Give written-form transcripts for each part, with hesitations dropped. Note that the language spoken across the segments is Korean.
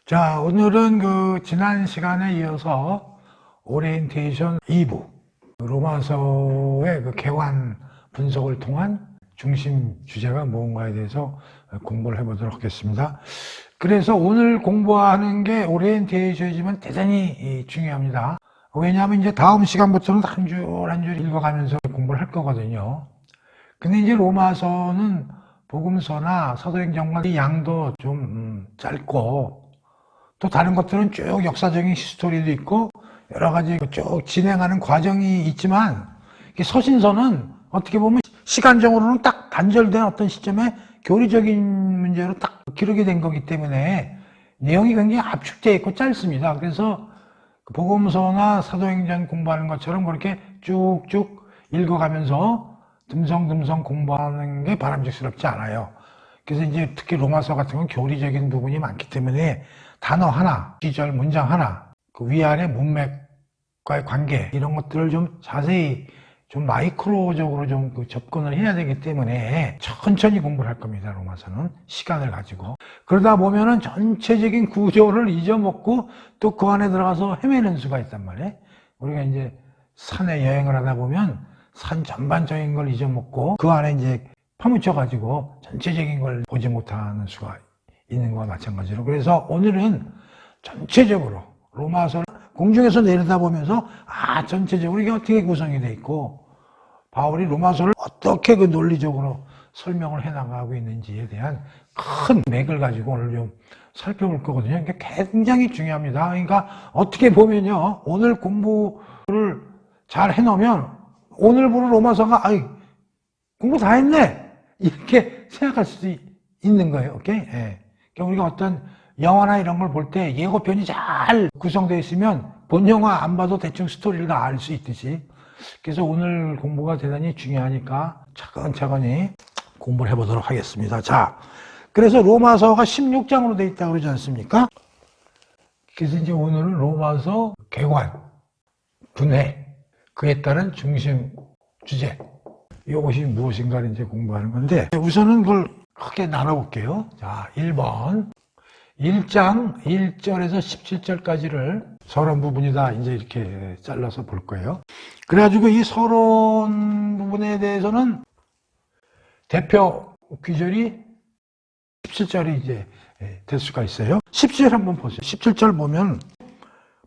자, 오늘은 지난 시간에 이어서 오리엔테이션 2부 로마서의 개관 분석을 통한 중심 주제가 무언가에 대해서 공부를 해보도록 하겠습니다. 그래서 오늘 공부하는 게 오리엔테이션이지만 대단히 중요합니다. 왜냐하면 이제 다음 시간부터는 한 줄 한 줄 읽어가면서 공부를 할 거거든요. 근데 이제 로마서는 복음서나 사도행전과 양도 좀 짧고, 또 다른 것들은 쭉 역사적인 히스토리도 있고 여러 가지 쭉 진행하는 과정이 있지만, 서신서는 어떻게 보면 시간적으로는 딱 단절된 어떤 시점에 교리적인 문제로 딱 기록이 된 거기 때문에 내용이 굉장히 압축되어 있고 짧습니다. 그래서 복음서나 사도행전 공부하는 것처럼 그렇게 쭉쭉 읽어가면서 듬성듬성 공부하는 게 바람직스럽지 않아요. 그래서 이제 특히 로마서 같은 건 교리적인 부분이 많기 때문에 단어 하나, 시절, 문장 하나, 위아래 문맥과의 관계, 이런 것들을 좀 자세히 좀 마이크로적으로 좀 접근을 해야 되기 때문에 천천히 공부를 할 겁니다. 로마서는 시간을 가지고. 그러다 보면은 전체적인 구조를 잊어먹고 또 그 안에 들어가서 헤매는 수가 있단 말이에요. 우리가 이제 산에 여행을 하다 보면 산 전반적인 걸 잊어먹고 그 안에 이제 파묻혀가지고 전체적인 걸 보지 못하는 수가 있는 것과 마찬가지로. 그래서 오늘은 전체적으로 로마서를 공중에서 내려다보면서 전체적으로 이게 어떻게 구성이 돼 있고 바울이 로마서를 어떻게 논리적으로 설명을 해나가고 있는지에 대한 큰 맥을 가지고 오늘 좀 살펴볼 거거든요. 이게 굉장히 중요합니다. 그러니까 어떻게 보면요, 오늘 공부를 잘 해놓으면 오늘 보는 로마서가 공부 다 했네 이렇게 생각할 수도 있는 거예요. 오케이? 예. 그러니까 우리가 어떤 영화나 이런 걸 볼 때 예고편이 잘 구성되어 있으면 본 영화 안 봐도 대충 스토리를 다 알 수 있듯이, 그래서 오늘 공부가 대단히 중요하니까 차근차근히 공부를 해보도록 하겠습니다. 자, 그래서 로마서가 16장으로 되어 있다고 그러지 않습니까? 그래서 이제 오늘은 로마서 개관, 분해, 그에 따른 중심 주제, 이것이 무엇인가를 이제 공부하는 건데, 우선은 그걸 크게 나눠볼게요. 자, 1번. 1장 1절에서 17절까지를 서론 부분이다 이제 이렇게 잘라서 볼 거예요. 그래가지고 이 서론 부분에 대해서는 대표 귀절이 17절이 이제 될 수가 있어요. 17절 한번 보세요. 17절 보면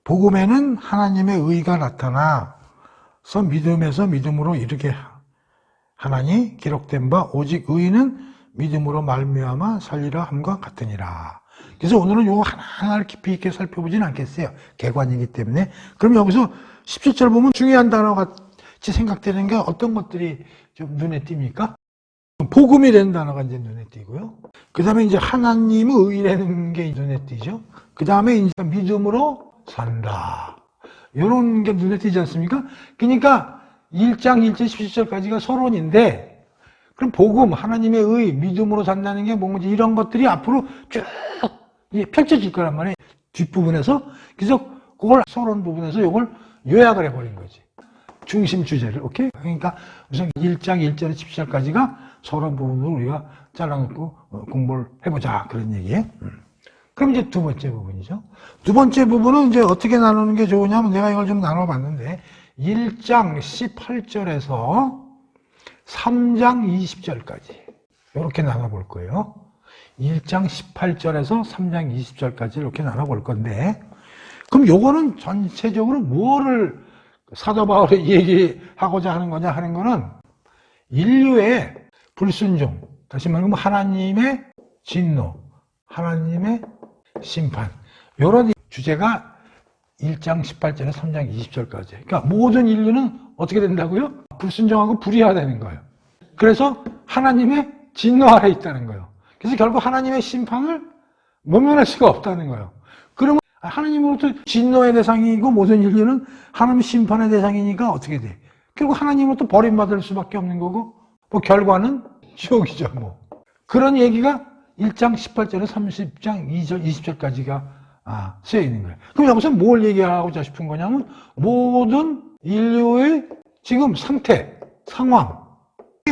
복음에는 하나님의 의가 나타나서 믿음에서 믿음으로 이르게 하나니 기록된 바 오직 의인은 믿음으로 말미암아 살리라 함과 같으니라. 그래서 오늘은 요거 하나하나를 깊이 있게 살펴보지는 않겠어요. 개관이기 때문에. 그럼 여기서 17절 보면 중요한 단어 같이 생각되는 게 어떤 것들이 좀 눈에 띕니까? 복음이라는 단어가 이제 눈에 띄고요. 그 다음에 이제 하나님의 의라는 게 눈에 띄죠. 그 다음에 이제 믿음으로 산다. 요런 게 눈에 띄지 않습니까? 그러니까 1장 1절 17절까지가 서론인데, 그럼 복음, 하나님의 의, 믿음으로 산다는 게 뭔지 이런 것들이 앞으로 쭉 펼쳐질 거란 말이에요. 뒷부분에서. 그래서 그걸 서론 부분에서 이걸 요약을 해버린 거지. 중심 주제를. 오케이? 그러니까 우선 1장 1절에 17절까지가 서론 부분으로 우리가 잘라놓고 공부를 해보자. 그런 얘기예요. 그럼 이제 두 번째 부분이죠. 두 번째 부분은 이제 어떻게 나누는 게 좋으냐면 내가 이걸 좀 나눠봤는데 1장 18절에서 3장 20절까지 이렇게 나눠볼 거예요. 1장 18절에서 3장 20절까지 이렇게 나눠볼 건데, 그럼 요거는 전체적으로 뭐를 사도 바울이 얘기하고자 하는 거냐 하는 거는 인류의 불순종, 다시 말하면 하나님의 진노, 하나님의 심판, 이런 주제가 1장 18절에서 3장 20절까지. 그러니까 모든 인류는 어떻게 된다고요? 불순종하고 불의하다는 거예요. 그래서 하나님의 진노 아래 있다는 거예요. 그래서 결국 하나님의 심판을 모면할 수가 없다는 거예요. 그러면 하나님으로부터 진노의 대상이고 모든 인류는 하나님 심판의 대상이니까 어떻게 돼? 결국 하나님으로부터 버림받을 수밖에 없는 거고, 결과는 지옥이죠, 뭐. 그런 얘기가 1장 18절에 30장 2절, 20절까지가 쓰여 있는 거예요. 그럼 여기서 뭘 얘기하고자 싶은 거냐면 모든 인류의 지금 상태, 상황이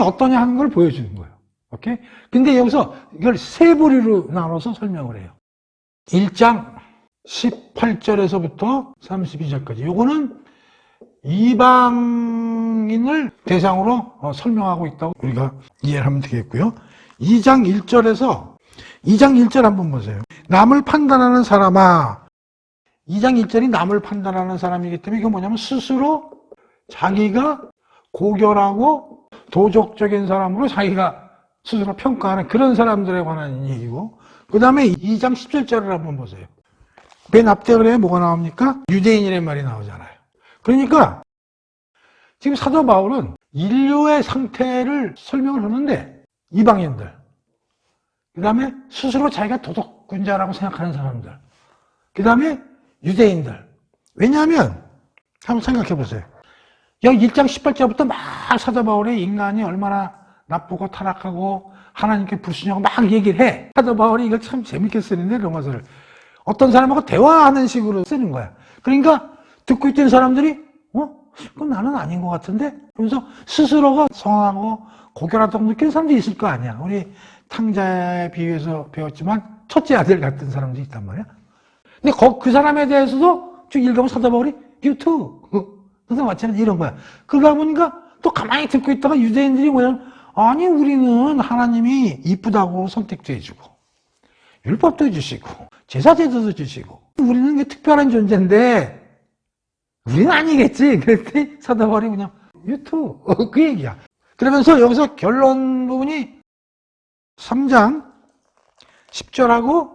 어떠냐 하는 걸 보여주는 거예요. 오케이? 근데 여기서 이걸 세 부류로 나눠서 설명을 해요. 1장 18절에서부터 32절까지. 요거는 이방인을 대상으로 설명하고 있다고 우리가 이해를 하면 되겠고요. 2장 1절 한번 보세요. 남을 판단하는 사람아. 2장 1절이 남을 판단하는 사람이기 때문에 이게 뭐냐면 스스로 자기가 고결하고 도덕적인 사람으로 자기가 스스로 평가하는 그런 사람들에 관한 얘기고, 그 다음에 2장 17절을 한번 보세요. 맨 앞대글에 뭐가 나옵니까? 유대인이라는 말이 나오잖아요. 그러니까 지금 사도 바울은 인류의 상태를 설명을 하는데, 이방인들, 그 다음에 스스로 자기가 도덕군자라고 생각하는 사람들, 그 다음에 유대인들. 왜냐하면 한번 생각해 보세요. 여기 1장 18절부터 막 사도 바울의 인간이 얼마나 나쁘고 타락하고 하나님께 불순종하고 막 얘기를 해. 사도 바울이 이걸 참 재밌게 쓰는데, 로마서를 어떤 사람하고 대화하는 식으로 쓰는 거야. 그러니까 듣고 있던 사람들이 그건 나는 아닌 것 같은데? 그러면서 스스로가 성하고 고결하다고 느끼는 사람도 있을 거 아니야. 우리 탕자에 비유해서 배웠지만 첫째 아들 같은 사람도 있단 말이야. 근데 그 사람에 대해서도 쭉 읽어보면 사도 바울이 You too. 너도 마찬가지 이런 거야. 그러다 보니까 또 가만히 듣고 있다가 유대인들이 뭐냐면, 아니 우리는 하나님이 이쁘다고 선택도 해주고 율법도 해주시고 제사제도도 주시고 우리는 특별한 존재인데 우리는 아니겠지. 그랬더니 사도 바울이 그냥 You too. 그 얘기야. 그러면서 여기서 결론 부분이 3장 10절하고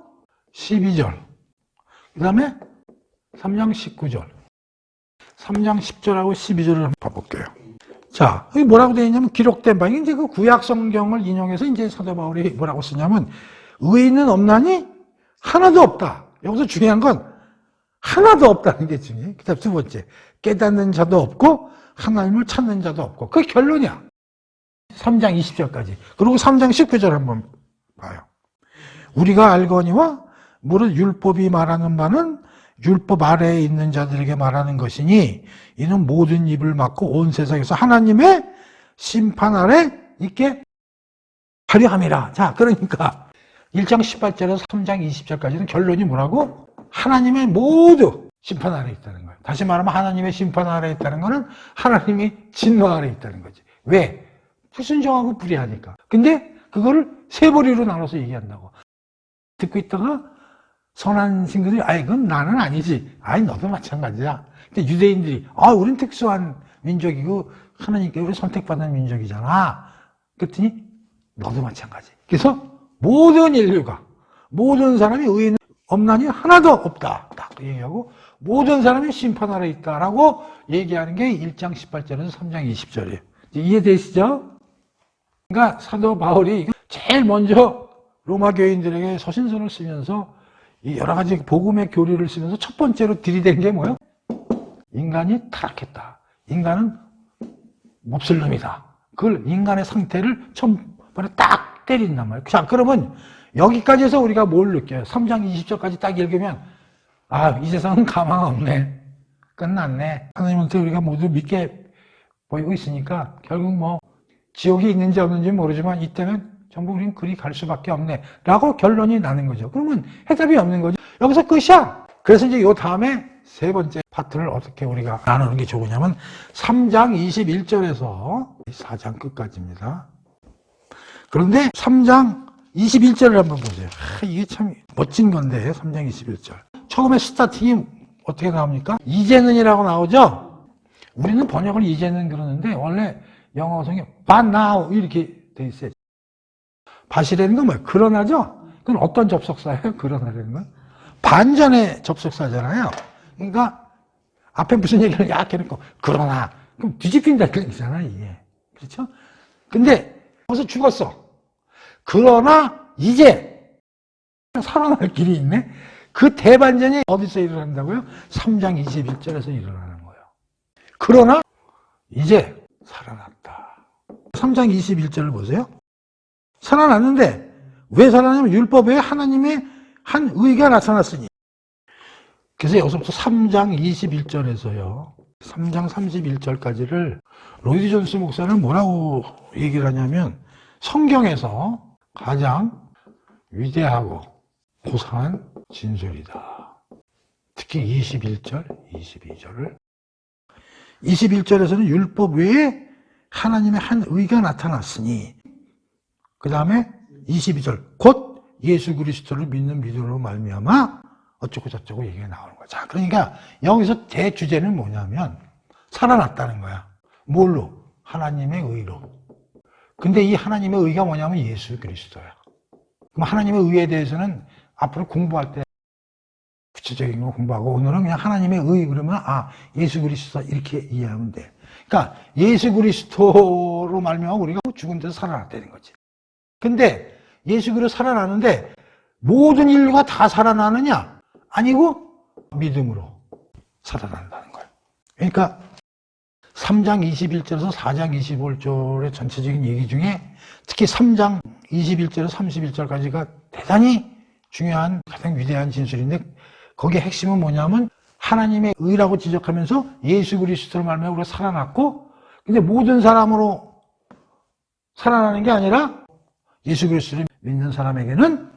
12절, 그 다음에 3장 19절, 3장 10절하고 12절을 한번 봐볼게요. 자, 여기 뭐라고 되어 있냐면, 기록된 바, 이제 그 구약 성경을 인용해서 이제 사도 바울이 뭐라고 쓰냐면, 의인은 없나니 하나도 없다. 여기서 중요한 건 하나도 없다는 게 중요해. 그 다음 두 번째, 깨닫는 자도 없고 하나님을 찾는 자도 없고. 그게 결론이야. 3장 20절까지. 그리고 3장 19절 한번 봐요. 우리가 알거니와 무릇 율법이 말하는 바는 율법 아래에 있는 자들에게 말하는 것이니 이는 모든 입을 막고 온 세상에서 하나님의 심판 아래 있게 하려 함이라. 자, 그러니까 1장 18절에서 3장 20절까지는 결론이 뭐라고? 하나님의 모두 심판 아래 있다는 거예요. 다시 말하면 하나님의 심판 아래 있다는 거는 하나님이 진노 아래 있다는 거지. 왜? 불순종하고 불의하니까. 근데 그거를 세 부류로 나눠서 얘기한다고. 듣고 있다가 선한 친구들이, 아이, 그건 나는 아니지. 아이, 너도 마찬가지야. 근데 유대인들이, 우린 특수한 민족이고, 하나님께 선택받은 민족이잖아. 그랬더니, 너도 마찬가지. 그래서, 모든 인류가, 모든 사람이 의인 없나니 하나도 없다. 딱 얘기하고, 모든 사람이 심판 아래 있다라고 얘기하는 게 1장 18절에서 3장 20절이에요. 이해되시죠? 그러니까 사도 바울이 제일 먼저 로마 교인들에게 서신서를 쓰면서 이 여러 가지 복음의 교리를 쓰면서 첫 번째로 들이댄 게 뭐예요? 인간이 타락했다. 인간은 몹쓸 놈이다. 그걸 인간의 상태를 처음번에 딱 때린단 말이에요. 자, 그러면 여기까지 해서 우리가 뭘 느껴요? 3장 20절까지 딱 읽으면, 이 세상은 가망 없네. 끝났네. 하나님한테 우리가 모두 믿게 보이고 있으니까 결국 뭐 지옥이 있는지 없는지 모르지만 이때는 전부 우린 그리 갈 수밖에 없네. 라고 결론이 나는 거죠. 그러면 해답이 없는 거죠. 여기서 끝이야. 그래서 이제 요 다음에 세 번째 파트를 어떻게 우리가 나누는 게 좋으냐면 3장 21절에서 4장 끝까지입니다. 그런데 3장 21절을 한번 보세요. 이게 참 멋진 건데 3장 21절. 처음에 스타팅이 어떻게 나옵니까? 이제는이라고 나오죠? 우리는 번역을 이제는 그러는데 원래 영어 성경 but now 이렇게 돼 있어요. 밭이라는 건 뭐예요? 그러나죠? 그건 어떤 접속사예요? 그러나라는 건? 반전의 접속사잖아요. 그러니까 앞에 무슨 얘기를 약 해놓고 그러나 그럼 뒤집힌다는 얘기잖아 이게. 그렇죠? 근데 거기서 죽었어. 그러나 이제 살아날 길이 있네. 그 대반전이 어디서 일어난다고요? 3장 21절에서 일어나는 거예요. 그러나 이제 살아났다. 3장 21절을 보세요. 살아났는데 왜 살아나냐면 율법 외에 하나님의 한 의가 나타났으니. 그래서 여기서부터 3장 21절에서요 3장 31절까지를 로이드 존스 목사는 뭐라고 얘기를 하냐면 성경에서 가장 위대하고 고상한 진술이다. 특히 21절, 22절을 21절에서는 율법 외에 하나님의 한 의가 나타났으니 그 다음에 22절 곧 예수 그리스도를 믿는 믿음으로 말미암아 어쩌고 저쩌고 얘기가 나오는 거야. 자, 그러니까 여기서 대주제는 뭐냐면 살아났다는 거야. 뭘로? 하나님의 의로. 근데 이 하나님의 의가 뭐냐면 예수 그리스도야. 그럼 하나님의 의에 대해서는 앞으로 공부할 때 구체적인 거 공부하고 오늘은 그냥 하나님의 의 그러면 예수 그리스도 이렇게 이해하면 돼. 그러니까 예수 그리스도로 말미암아 우리가 죽은 데서 살아났다는 거지. 근데 예수 그리스도 살아나는데 모든 인류가 다 살아나느냐? 아니고 믿음으로 살아난다는 거예요. 그러니까 3장 21절에서 4장 25절의 전체적인 얘기 중에 특히 3장 21절에서 31절까지가 대단히 중요한 가장 위대한 진술인데 거기에 핵심은 뭐냐면 하나님의 의라고 지적하면서 예수 그리스도로 말미암아 우리가 살아났고 근데 모든 사람으로 살아나는 게 아니라 예수 그리스도를 믿는 사람에게는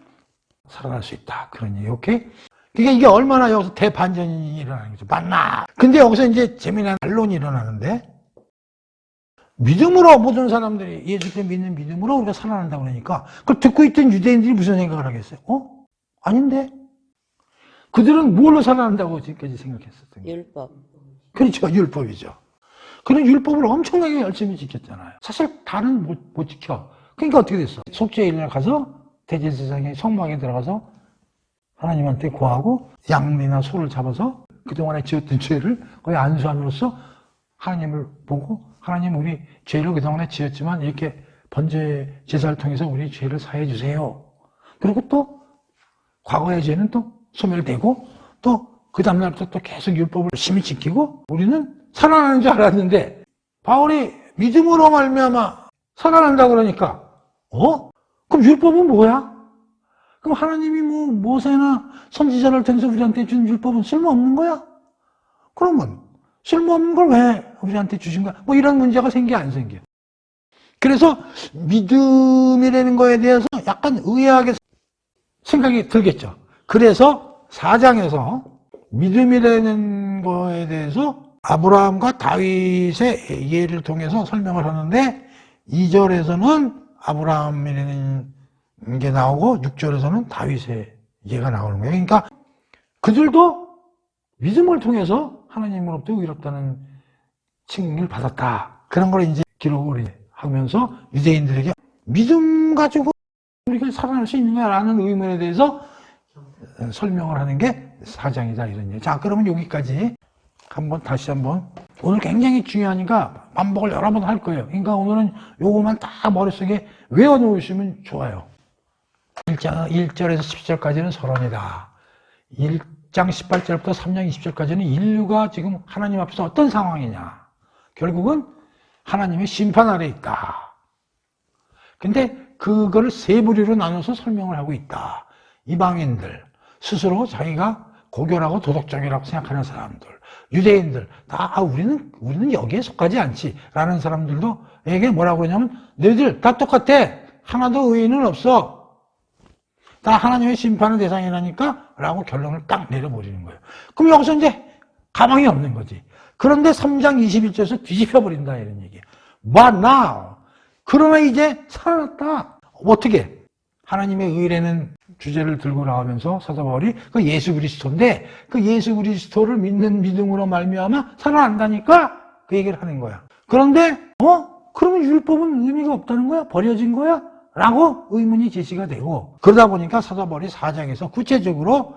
살아날 수 있다. 그런 얘기, 오케이? 그러니까 이게 얼마나 여기서 대반전이 일어나는 거죠. 맞나? 근데 여기서 이제 재미난 반론이 일어나는데 믿음으로 모든 사람들이 예수를 믿는 믿음으로 우리가 살아난다고 그러니까 그걸 듣고 있던 유대인들이 무슨 생각을 하겠어요? 아닌데? 그들은 뭘로 살아난다고 지금까지 생각했었던 거예요? 율법. 그렇죠. 율법이죠. 그런 율법을 엄청나게 열심히 지켰잖아요. 사실 다는 못 지켜. 그러니까 어떻게 됐어? 속죄일날 가서 대제사장의 성막에 들어가서 하나님한테 구하고 양이나 소를 잡아서 그동안에 지었던 죄를 거의 안수함으로써 하나님을 보고 하나님 우리 죄를 그동안에 지었지만 이렇게 번제 제사를 통해서 우리 죄를 사해 주세요. 그리고 또 과거의 죄는 또 소멸되고 또 그 다음날부터 또 계속 율법을 열심히 지키고 우리는 살아나는 줄 알았는데 바울이 믿음으로 말미암아 살아난다 그러니까 그럼 율법은 뭐야? 그럼 하나님이 모세나 선지자를 통해서 우리한테 준 율법은 쓸모없는 거야? 그러면 쓸모없는 걸 왜 우리한테 주신 거야? 이런 문제가 생겨 안 생겨? 그래서 믿음이라는 거에 대해서 약간 의아하게 생각이 들겠죠. 그래서 4장에서 믿음이라는 거에 대해서 아브라함과 다윗의 예를 통해서 설명을 하는데 2절에서는 아브라함이라는 게 나오고 6절에서는 다윗의 예가 나오는 거예요. 그러니까 그들도 믿음을 통해서 하나님으로부터 의롭다는 칭을 받았다. 그런 걸 이제 기록을 하면서 유대인들에게 믿음 가지고 우리가 살아날 수 있는 거야라는 의문에 대해서 설명을 하는 게 4장이다 이런 얘기. 자, 그러면 여기까지 다시 한번 오늘 굉장히 중요하니까 반복을 여러 번 할 거예요. 그러니까 오늘은 요거만 딱 머릿속에 외워놓으시면 좋아요. 1절에서 10절까지는 서론이다. 1장 18절부터 3장 20절까지는 인류가 지금 하나님 앞에서 어떤 상황이냐. 결국은 하나님의 심판 아래 있다. 근데 그거를 세 부류로 나눠서 설명을 하고 있다. 이방인들, 스스로 자기가 고결하고 도덕적이라고 생각하는 사람들, 유대인들, 우리는 여기에 속하지 않지. 라는 사람들도 에게 뭐라고 그러냐면, 너희들 다 똑같아. 하나도 의인은 없어. 다 하나님의 심판의 대상이라니까? 라고 결론을 딱 내려버리는 거예요. 그럼 여기서 이제 가망이 없는 거지. 그런데 3장 21절에서 뒤집혀버린다. 이런 얘기예요. But now. 그러나 이제 살아났다. 어떻게? 하나님의 의라는 주제를 들고 나오면서 사도 바울이 그 예수 그리스도인데 그 예수 그리스도를 믿는 믿음으로 말미암아 살아난다니까 그 얘기를 하는 거야. 그런데 그러면 율법은 의미가 없다는 거야? 버려진 거야? 라고 의문이 제시가 되고 그러다 보니까 사도 바울이 4장에서 구체적으로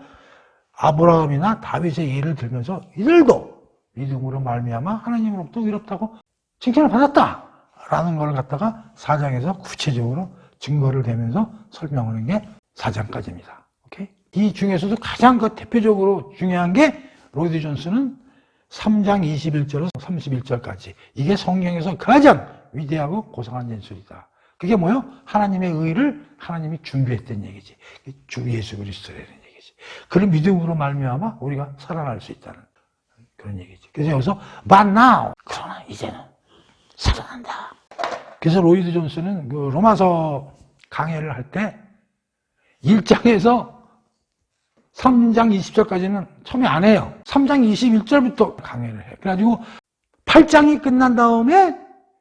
아브라함이나 다윗의 예를 들면서 이들도 믿음으로 말미암아 하나님으로부터 의롭다고 칭찬을 받았다라는 걸 갖다가 4장에서 구체적으로 증거를 대면서 설명하는 게 4장까지입니다. 오케이? 이 중에서도 가장 대표적으로 중요한 게 로이드 존스는 3장 21절에서 31절까지 이게 성경에서 가장 위대하고 고상한 진술이다. 그게 뭐요? 하나님의 의를 하나님이 준비했던 얘기지. 주 예수 그리스도라는 얘기지. 그런 믿음으로 말미암아 우리가 살아날 수 있다는 그런 얘기지. 그래서 여기서 But now. 그러나 이제는 살아난다. 그래서 로이드 존스는 그 로마서 강해를 할 때 1장에서 3장 20절까지는 처음에 안 해요. 3장 21절부터 강해를 해. 그래가지고 8장이 끝난 다음에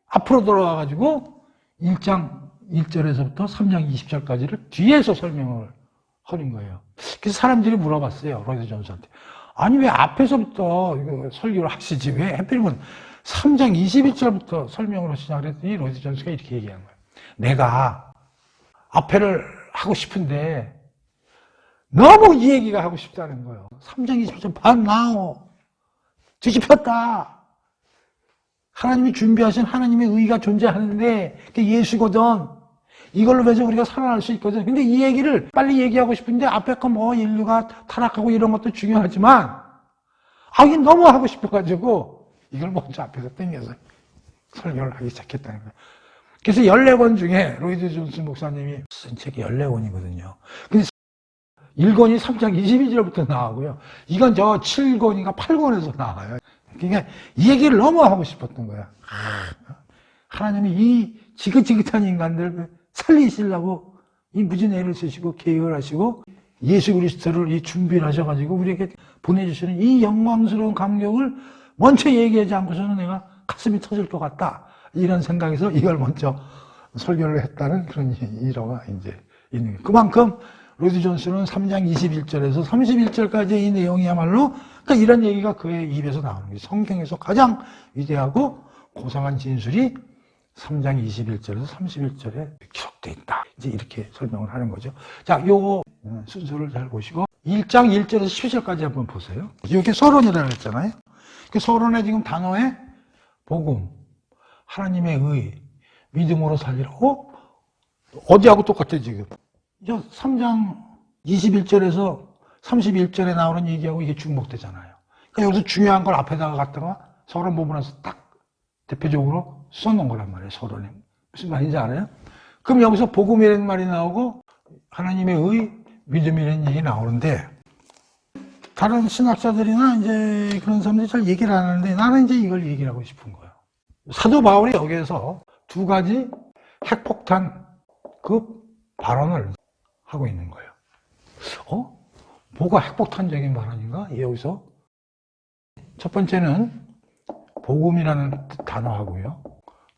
앞으로 돌아와가지고 1장 1절에서부터 3장 20절까지를 뒤에서 설명을 하는 거예요. 그래서 사람들이 물어봤어요. 로이드 존스한테. 아니 왜 앞에서부터 설교를 하시지? 왜 하필이면 3장 21절부터 설명을 하시냐 그랬더니 로이드 존스가 이렇게 얘기한 거예요. 내가 앞에를 하고 싶은데 너무 이 얘기가 하고 싶다는 거예요. 3장 21절 반 나오. 뒤집혔다. 하나님이 준비하신 하나님의 의가 존재하는데 그게 예수거든. 이걸로 해서 우리가 살아날 수 있거든. 근데 이 얘기를 빨리 얘기하고 싶은데 앞에 거 뭐 인류가 타락하고 이런 것도 중요하지만 이게 너무 하고 싶어가지고 이걸 먼저 앞에서 땡겨서 설교를 하기 시작했다는 거예요. 그래서 14권 중에 로이드 존스 목사님이 쓴 책이 14권이거든요. 근데 1권이 3장 22절부터 나오고요. 이건 저 7권인가 8권에서 나와요. 그러니까 이 얘기를 너무 하고 싶었던 거야. 하나님이 이 지긋지긋한 인간들 살리시려고 이 무진 애를 쓰시고 계획을 하시고 예수 그리스도를 이 준비를 하셔가지고 우리에게 보내주시는 이 영광스러운 감격을 먼저 얘기하지 않고서는 내가 가슴이 터질 것 같다. 이런 생각에서 이걸 먼저 설교를 했다는 그런 일화가 이제 있는 거예요. 그만큼 로이드 존스는 3장 21절에서 31절까지 이 내용이야말로 그러니까 이런 얘기가 그의 입에서 나오는 거예요. 성경에서 가장 위대하고 고상한 진술이 3장 21절에서 31절에 기록되어 있다. 이제 이렇게 설명을 하는 거죠. 자, 요 순서를 잘 보시고 1장 1절에서 12절까지 한번 보세요. 이게 서론이라고 했잖아요. 그 서론에 지금 단어에 복음, 하나님의 의, 믿음으로 살리라. 어디하고 똑같아 지금. 3장 21절에서 31절에 나오는 얘기하고 이게 중복되잖아요. 그러니까 여기서 중요한 걸 앞에다가 갖다가 서론 부분에서 딱 대표적으로 써놓은 거란 말이에요. 서론에. 무슨 말인지 알아요? 그럼 여기서 복음이라는 말이 나오고 하나님의 의, 믿음이라는 얘기 나오는데 다른 신학자들이나 이제 그런 사람들이 잘 얘기를 안 하는데 나는 이제 이걸 얘기를 하고 싶은 거예요. 사도 바울이 여기에서 두 가지 핵폭탄급 발언을 하고 있는 거예요. 뭐가 핵폭탄적인 발언인가? 여기서 첫 번째는 복음이라는 단어하고요.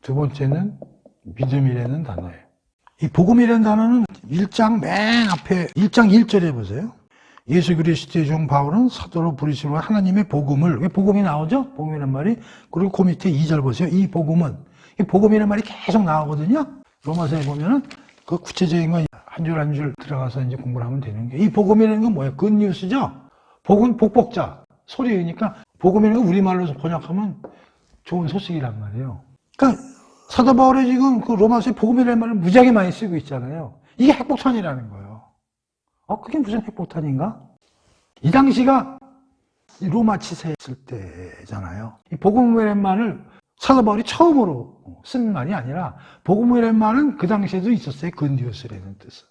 두 번째는 믿음이라는 단어예요. 이 복음이라는 단어는 1장 맨 앞에 1장 1절에 보세요. 예수 그리스도의 종 바울은 사도로 부르심으로 하나님의 복음을, 왜 복음이 나오죠? 복음이라는 말이. 그리고 그 밑에 2절 보세요. 이 복음은, 이 복음이라는 말이 계속 나오거든요. 로마서에 보면은 그 구체적인 건 한 줄 한 줄 들어가서 이제 공부를 하면 되는 게. 이 복음이라는 건 뭐예요? 굿뉴스죠? 복은 복복자, 소리니까 복음이라는 건 우리말로 번역하면 좋은 소식이란 말이에요. 그러니까 사도 바울이 지금 그 로마서에 복음이라는 말을 무지하게 많이 쓰고 있잖아요. 이게 핵폭탄이라는 거예요. 그게 무슨 핵폭탄인가? 이 당시가 로마 치세했을 때잖아요. 이 복음이라는 말을 사도 바울이 처음으로 쓴 말이 아니라 복음이라는 말은 그 당시에도 있었어요. 굿뉴스라는 뜻은.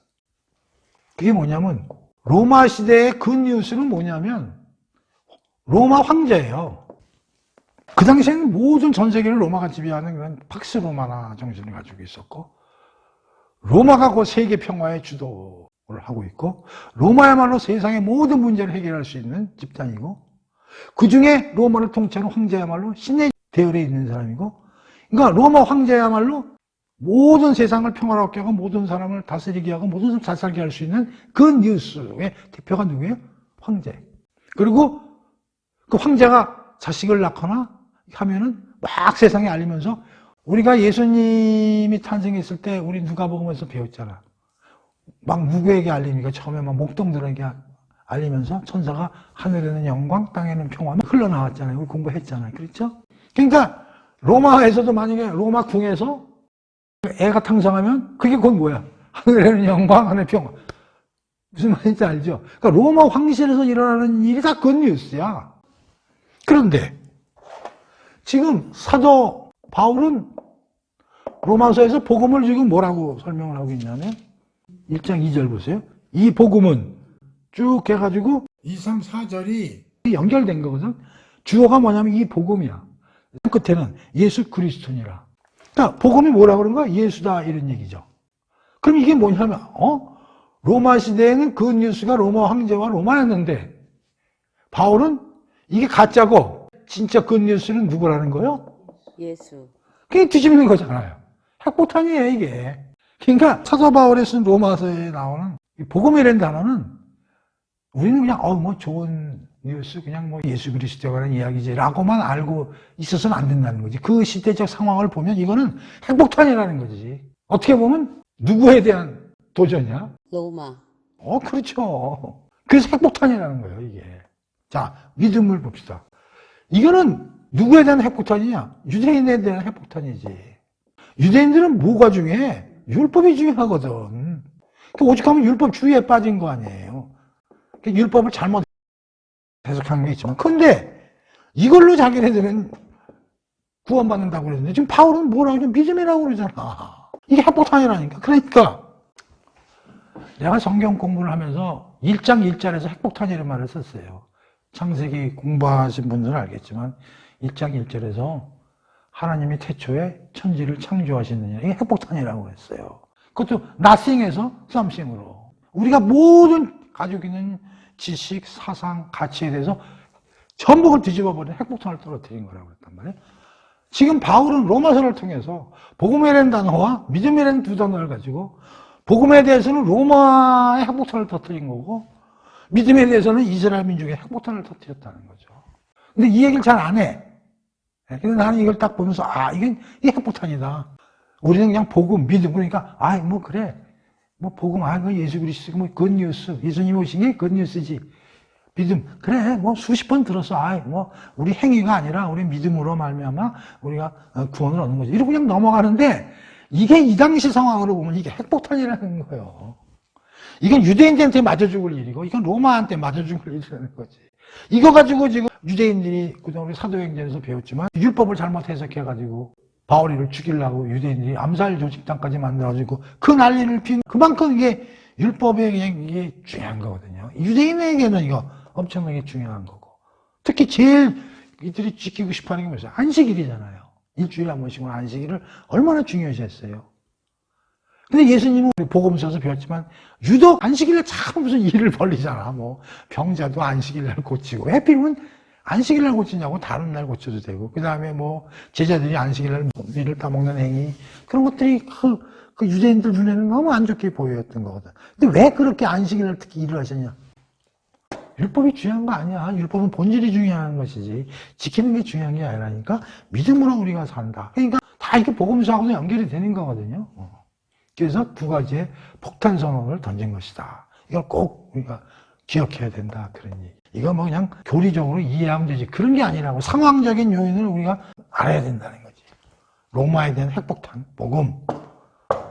그게 뭐냐면 로마 시대의 굿뉴스는 뭐냐면 로마 황제예요. 그 당시에는 모든 전 세계를 로마가 지배하는 그런 팍스 로마나 정신을 가지고 있었고 로마가 그 세계 평화의 주도를 하고 있고 로마야말로 세상의 모든 문제를 해결할 수 있는 집단이고 그 중에 로마를 통치하는 황제야말로 신의 대열에 있는 사람이고 그러니까 로마 황제야말로 모든 세상을 평화롭게 하고 모든 사람을 다스리게 하고 모든 사람 잘 살게 할 수 있는 그 뉴스의 대표가 누구예요? 황제. 그리고 그 황제가 자식을 낳거나 하면은 막 세상에 알리면서 우리가 예수님이 탄생했을 때 우리 누가복음에서 배웠잖아. 막 누구에게 알립니까? 처음에 막 목동들에게 알리면서 천사가 하늘에는 영광, 땅에는 평화 흘러나왔잖아요. 우리 공부했잖아요. 그렇죠? 그러니까 로마에서도 만약에 로마 궁에서 애가 탄생하면 그게 곧 뭐야? 하늘에는 영광, 하늘에 평화. 무슨 말인지 알죠? 그러니까 로마 황실에서 일어나는 일이 다 굿뉴스야. 그런데 지금 사도 바울은 로마서에서 복음을 지금 뭐라고 설명을 하고 있냐면 1장 2절 보세요. 이 복음은 쭉 해가지고 2, 3, 4절이 연결된 거거든. 주어가 뭐냐면 이 복음이야. 끝에는 예수 그리스도니라. 그러니까 복음이 뭐라고 그런 거야? 예수다 이런 얘기죠. 그럼 이게 뭐냐면 로마 시대에는 그 뉴스가 로마 황제와 로마였는데 바울은 이게 가짜고 진짜 그 뉴스는 누구라는 거예요? 예수. 그게 뒤집는 거잖아요. 핵폭탄이에요, 이게. 그러니까 사도 바울이 쓴 로마서에 나오는 복음이라는 단어는 우리는 그냥 뭐 좋은 뉴스, 그냥 뭐 예수 그리스도에 관한 이야기지라고만 알고 있어서는 안 된다는 거지. 그 시대적 상황을 보면 이거는 핵폭탄이라는 거지. 어떻게 보면 누구에 대한 도전이야? 로마. 그렇죠. 그래서 핵폭탄이라는 거예요, 이게. 자, 믿음을 봅시다. 이거는 누구에 대한 핵폭탄이냐? 유대인에 대한 핵폭탄이지. 유대인들은 뭐가 중요해? 율법이 중요하거든. 오죽하면 율법 주의에 빠진 거 아니에요. 율법을 잘못 해석한 게 있지만. 근데 이걸로 자기네들은 구원받는다고 그러는데 지금 바울은 뭐라고 그러냐? 믿음이라고 그러잖아. 이게 핵폭탄이라니까. 그러니까 내가 성경 공부를 하면서 1장 1절에서 핵폭탄이라는 말을 썼어요. 창세기 공부하신 분들은 알겠지만 1장 1절에서 하나님이 태초에 천지를 창조하시느냐, 이게 핵폭탄이라고 했어요. 그것도 nothing에서 something으로. 우리가 모든 가지고 있는 지식, 사상, 가치에 대해서 전부 그걸 뒤집어버린 핵폭탄을 떨어뜨린 거라고 그랬단 말이에요. 지금 바울은 로마서를 통해서 복음이라는 단어와 믿음이라는 두 단어를 가지고 복음에 대해서는 로마의 핵폭탄을 터뜨린 거고 믿음에 대해서는 이스라엘 민족의 핵폭탄을 터뜨렸다는 거죠. 근데 이 얘기를 잘 안 해. 근데 나는 이걸 딱 보면서 이게 핵폭탄이다. 우리는 그냥 복음, 믿음. 그러니까 뭐 그래. 뭐 복음, 그 예수 그리스도 뭐 굿뉴스. 예수님 오신 게 굿뉴스지. 믿음. 그래. 뭐 수십 번 들었어. 뭐 우리 행위가 아니라 우리 믿음으로 말미암아 우리가 구원을 얻는 거지. 이러고 그냥 넘어가는데 이게 이 당시 상황으로 보면 이게 핵폭탄이라는 거예요. 이건 유대인들한테 맞아 죽을 일이고 이건 로마한테 맞아 죽을 일이라는 거지. 이거 가지고 지금 유대인들이 그동안 우리 사도행전에서 배웠지만 율법을 잘못 해석해가지고 바울이를 죽이려고 유대인들이 암살 조직단까지 만들어가지고 그 난리를 피운 그만큼 이게 율법에 그냥 이게 중요한 거거든요. 유대인에게는 이거 엄청나게 중요한 거고 특히 제일 이들이 지키고 싶어하는 게 뭐죠? 안식일이잖아요. 일주일에 한 번씩은 안식일을 얼마나 중요시했어요. 근데 예수님은 복음서에서 배웠지만 유독 안식일에 참 무슨 일을 벌리잖아. 뭐 병자도 안식일날 고치고 해필이면 안식일날 고치냐고 다른 날 고쳐도 되고 그 다음에 뭐 제자들이 안식일날 밀을 따먹는 행위 그런 것들이 그 유대인들 눈에는 너무 안 좋게 보였던 거거든. 근데 왜 그렇게 안식일날 특히 일을 하셨냐? 율법이 중요한 거 아니야. 율법은 본질이 중요한 것이지 지키는 게 중요한 게 아니라니까 믿음으로 우리가 산다. 그러니까 다 이렇게 복음서하고도 연결이 되는 거거든요. 그래서 두 가지의 폭탄 선언을 던진 것이다. 이걸 꼭 우리가 기억해야 된다. 그런 얘기. 이거 뭐 그냥 교리적으로 이해하면 되지. 그런 게 아니라고. 상황적인 요인을 우리가 알아야 된다는 거지. 로마에 대한 핵폭탄, 복음.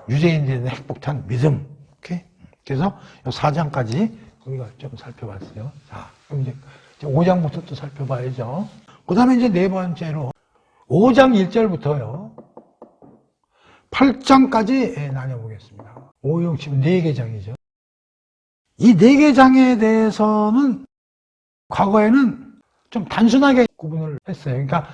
유대인들에 대한 핵폭탄, 믿음. 오케이? 그래서 4장까지 우리가 좀 살펴봤어요. 자, 그럼 이제 5장부터 또 살펴봐야죠. 그 다음에 이제 네 번째로 5장 1절부터요. 8장까지 나눠보겠습니다. 5, 6, 7, 4개 장이죠. 이 4개 장에 대해서는 과거에는 좀 단순하게 구분을 했어요. 그러니까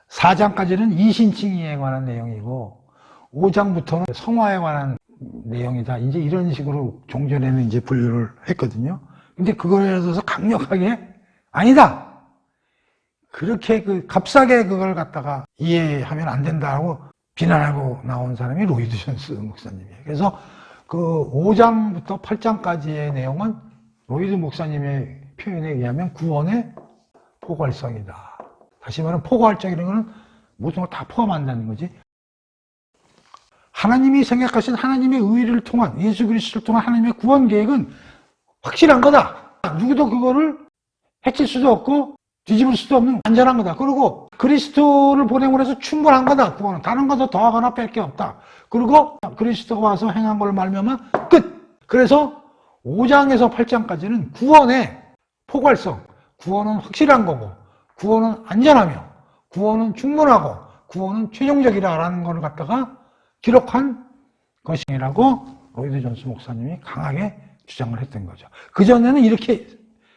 4장까지는 이신칭의에 관한 내용이고 5장부터는 성화에 관한 내용이다. 이제 이런 식으로 종전에는 이제 분류를 했거든요. 근데 그거에 대해서 강력하게 아니다. 그렇게 값싸게 그걸 갖다가 이해하면 안 된다고 비난하고 나온 사람이 로이드 존스 목사님이에요. 그래서 그 5장부터 8장까지의 내용은 로이드 목사님의 표현에 의하면 구원의 포괄성이다. 다시 말하면 포괄적이라는 것은 모든 걸 다 포함한다는 거지. 하나님이 생각하신 하나님의 의를 통한 예수 그리스도를 통한 하나님의 구원 계획은 확실한 거다. 누구도 그거를 해칠 수도 없고 뒤집을 수도 없는 안전한 거다. 그리고 그리스도를 보내고 해서 충분한 거다. 구원은 다른 것도 더하거나 뺄 게 없다. 그리고 그리스도가 와서 행한 걸 말미암아 끝. 그래서 5장에서 8장까지는 구원의 포괄성, 구원은 확실한 거고, 구원은 안전하며, 구원은 충분하고, 구원은 최종적이라는 걸 갖다가 기록한 것이라고 로이드 존스 목사님이 강하게 주장을 했던 거죠. 그전에는 이렇게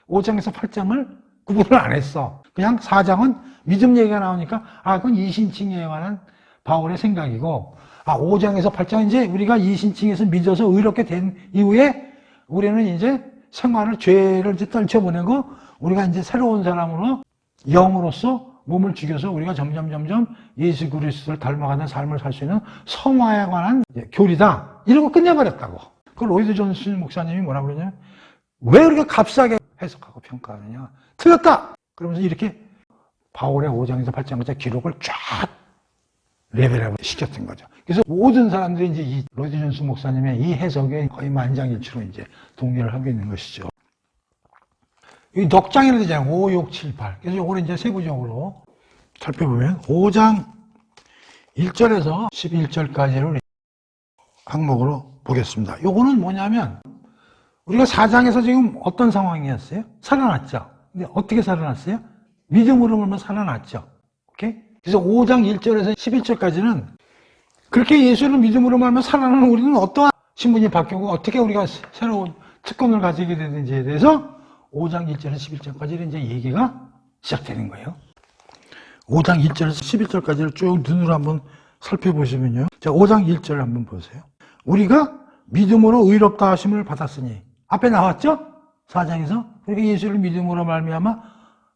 5장에서 8장을 구분을 안 했어. 그냥 4장은 믿음 얘기가 나오니까 그건 이신칭에 관한 바울의 생각이고 5장에서 8장 이제 우리가 이신칭에서 믿어서 의롭게 된 이후에 우리는 이제 생활을, 죄를 이제 떨쳐보내고, 우리가 이제 새로운 사람으로, 영으로서 몸을 죽여서 우리가 점점 예수 그리스도를 닮아가는 삶을 살 수 있는 성화에 관한 교리다. 이러고 끝내버렸다고. 그 로이드 존스 목사님이 뭐라 그러냐면, 왜 그렇게 값싸게 해석하고 평가하느냐. 틀렸다! 그러면서 이렇게 바울의 5장에서 8장까지 기록을 쫙 레벨업을 시켰던 거죠. 그래서 모든 사람들이 이제 이 로이드 존스 목사님의 이 해석에 거의 만장일치로 이제 동의를 하고 있는 것이죠. 이 넉 장이나 되잖아요. 5, 6, 7, 8. 그래서 요거를 이제 세부적으로 살펴보면 5장 1절에서 11절까지를 항목으로 보겠습니다. 요거는 뭐냐면 우리가 4장에서 지금 어떤 상황이었어요? 살아났죠. 근데 어떻게 살아났어요? 믿음으로 물면 살아났죠. 오케이? 그래서 5장 1절에서 11절까지는 그렇게 예수를 믿음으로 말하면 살아나는 우리는 어떠한 신분이 바뀌고 어떻게 우리가 새로운 특권을 가지게 되는지에 대해서 5장 1절에서 11절까지는 이제 얘기가 시작되는 거예요. 5장 1절에서 11절까지를 쭉 눈으로 한번 살펴보시면요. 자, 5장 1절 한번 보세요. 우리가 믿음으로 의롭다 하심을 받았으니 앞에 나왔죠? 4장에서 그렇게 예수를 믿음으로 말미암아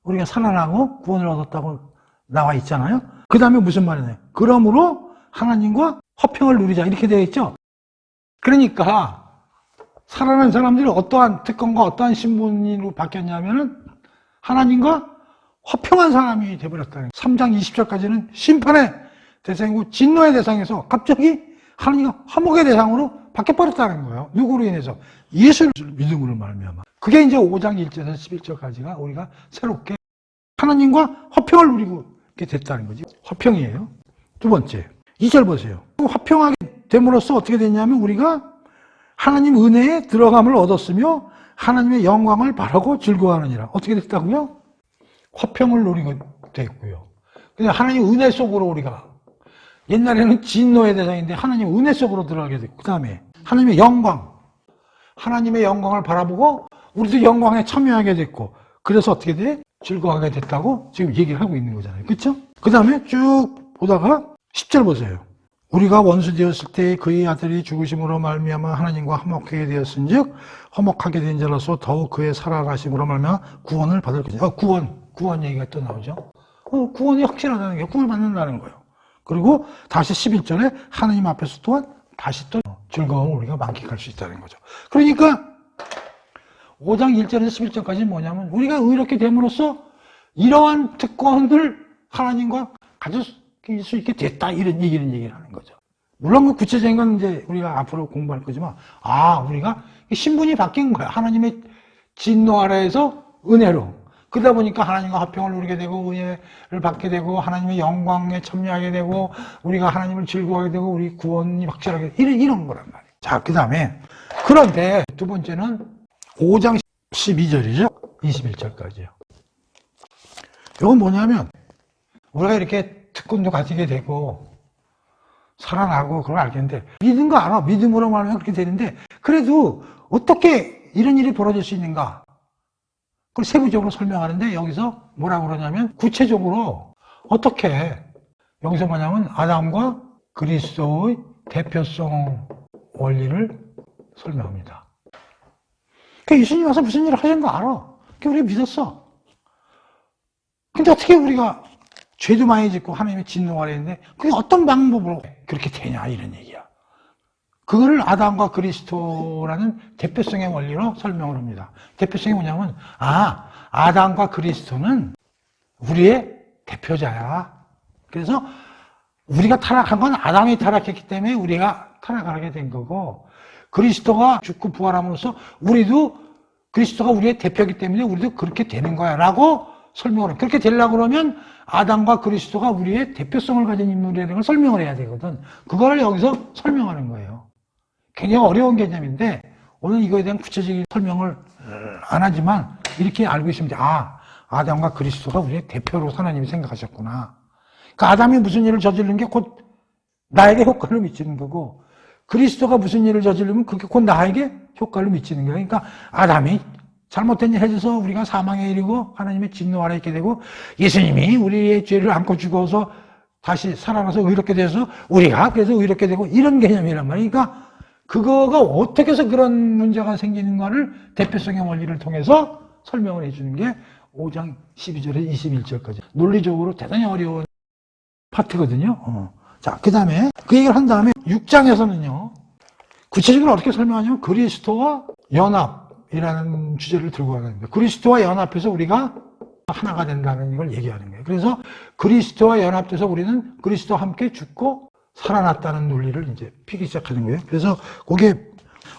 우리가 살아나고 구원을 얻었다고 나와 있잖아요. 그 다음에 무슨 말이냐? 그러므로 하나님과 화평을 누리자 이렇게 되어 있죠. 그러니까 살아난 사람들이 어떠한 특권과 어떠한 신분으로 바뀌었냐면은 하나님과 화평한 사람이 되어버렸다는 거예요. 3장 20절까지는 심판의 대상이고 진노의 대상에서 갑자기 하나님과 화목의 대상으로 바뀌어버렸다는 거예요. 누구로 인해서? 예수를 믿음으로 말미암아. 그게 이제 5장 1절에서 11절까지가 우리가 새롭게 하나님과 화평을 누리고 이렇게 됐다는 거지. 화평이에요. 두 번째, 2절 보세요. 화평하게 됨으로써 어떻게 됐냐면 우리가 하나님 은혜에 들어감을 얻었으며 하나님의 영광을 바라고 즐거워하느니라. 어떻게 됐다고요? 화평을 누리고 됐고요. 그냥 하나님 은혜 속으로 우리가 옛날에는 진노의 대상인데 하나님 은혜 속으로 들어가게 됐고 그 다음에 하나님의 영광, 하나님의 영광을 바라보고 우리도 영광에 참여하게 됐고 그래서 어떻게 돼? 즐거워하게 됐다고 지금 얘기를 하고 있는 거잖아요. 그렇죠? 그 다음에 쭉 보다가 10절 보세요. 우리가 원수 되었을 때 그의 아들이 죽으심으로 말미암아 하나님과 화목하게 되었은즉 화목하게 된 자로서 더욱 그의 살아가심으로 말미암아 구원을 받을 것이다. 구원 얘기가 또 나오죠. 구원이 확실하다는 게 구원을 받는다는 거예요. 그리고 다시 11절에 하나님 앞에서 또한 다시 또 즐거움을 우리가 만끽할 수 있다는 거죠. 그러니까 5장 1절에서 11절까지 뭐냐면 우리가 의롭게 됨으로써 이러한 특권을 하나님과 가질 수 있게 됐다 이런 얘기를 하는 거죠. 물론 그 구체적인 건 이제 우리가 앞으로 공부할 거지만 우리가 신분이 바뀐 거야. 하나님의 진노 아래에서 은혜로. 그러다 보니까 하나님과 화평을 누리게 되고 은혜를 받게 되고 하나님의 영광에 참여하게 되고 우리가 하나님을 즐거워하게 되고 우리 구원이 확실하게 이런 거란 말이에요. 자, 그 다음에 그런데 두 번째는 5장 12절이죠. 21절까지요. 이건 뭐냐면 우리가 이렇게 특권도 가지게 되고 살아나고 그걸 알겠는데 믿은 거 알아. 믿음으로 말하면 그렇게 되는데 그래도 어떻게 이런 일이 벌어질 수 있는가? 그걸 세부적으로 설명하는데 여기서 뭐라고 그러냐면 구체적으로 어떻게 여기서 뭐냐면 아담과 그리스도의 대표성 원리를 설명합니다. 그러니까 예수님 와서 무슨 일을 하신 거 알아. 그러니까 우리가 믿었어. 근데 어떻게 우리가 죄도 많이 짓고 하나님의 진노가 있는데 그게 어떤 방법으로 그렇게 되냐 이런 얘기야. 그거를 아담과 그리스도라는 대표성의 원리로 설명을 합니다. 대표성이 뭐냐면 아담과 그리스도는 우리의 대표자야. 그래서 우리가 타락한 건 아담이 타락했기 때문에 우리가 타락하게 된 거고 그리스도가 죽고 부활함으로써 우리도 그리스도가 우리의 대표이기 때문에 우리도 그렇게 되는 거야 라고 설명을 해요. 그렇게 되려고 그러면 아담과 그리스도가 우리의 대표성을 가진 인물이라는 걸 설명을 해야 되거든. 그걸 여기서 설명하는 거예요. 굉장히 어려운 개념인데 오늘 이거에 대한 구체적인 설명을 안 하지만 이렇게 알고 있으면 돼. 아담과 그리스도가 우리의 대표로 하나님이 생각하셨구나. 그러니까 아담이 무슨 일을 저지르는 게 곧 나에게 효과를 미치는 거고 그리스도가 무슨 일을 저지르면 그게 곧 나에게 효과를 미치는 거예요. 그러니까 아담이 잘못된 일 해줘서 우리가 사망에 이르고 하나님의 진노 아래 있게 되고 예수님이 우리의 죄를 안고 죽어서 다시 살아나서 의롭게 돼서 우리가 그래서 의롭게 되고 이런 개념이란 말이에요. 그러니까 그거가 어떻게 해서 그런 문제가 생기는가를 대표성의 원리를 통해서 설명을 해주는 게 5장 12절에 21절까지. 논리적으로 대단히 어려운 파트거든요. 자, 그 다음에 그 얘기를 한 다음에 6장에서는요. 구체적으로 어떻게 설명하냐면 그리스도와 연합이라는 주제를 들고 가는 겁니다. 그리스도와 연합해서 우리가 하나가 된다는 걸 얘기하는 거예요. 그래서 그리스도와 연합돼서 우리는 그리스도와 함께 죽고 살아났다는 논리를 이제 피기 시작하는 거예요. 그래서 그게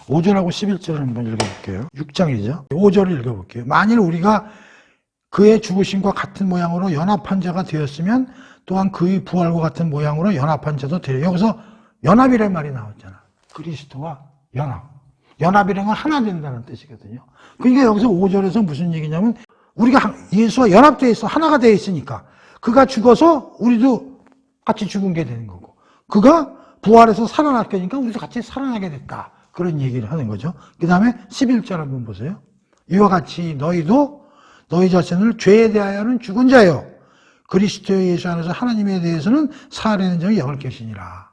5절하고 11절을 한번 읽어볼게요. 6장이죠. 5절을 읽어볼게요. 만일 우리가 그의 죽으심과 같은 모양으로 연합한 자가 되었으면 또한 그의 부활과 같은 모양으로 연합한 자도 되려. 여기서 연합이라는 말이 나왔잖아. 그리스도와 연합. 연합이라는 건 하나 된다는 뜻이거든요. 그러니까 여기서 5절에서 무슨 얘기냐면 우리가 예수와 연합되어 있어. 하나가 되어 있으니까. 그가 죽어서 우리도 같이 죽은 게 되는 거고. 그가 부활해서 살아났게 되니까 우리도 같이 살아나게 됐다. 그런 얘기를 하는 거죠. 그 다음에 11절 한번 보세요. 이와 같이 너희도 너희 자신을 죄에 대하여는 죽은 자요. 그리스도 예수 안에서 하나님에 대해서는 살아내는 자가 영을 계시니라.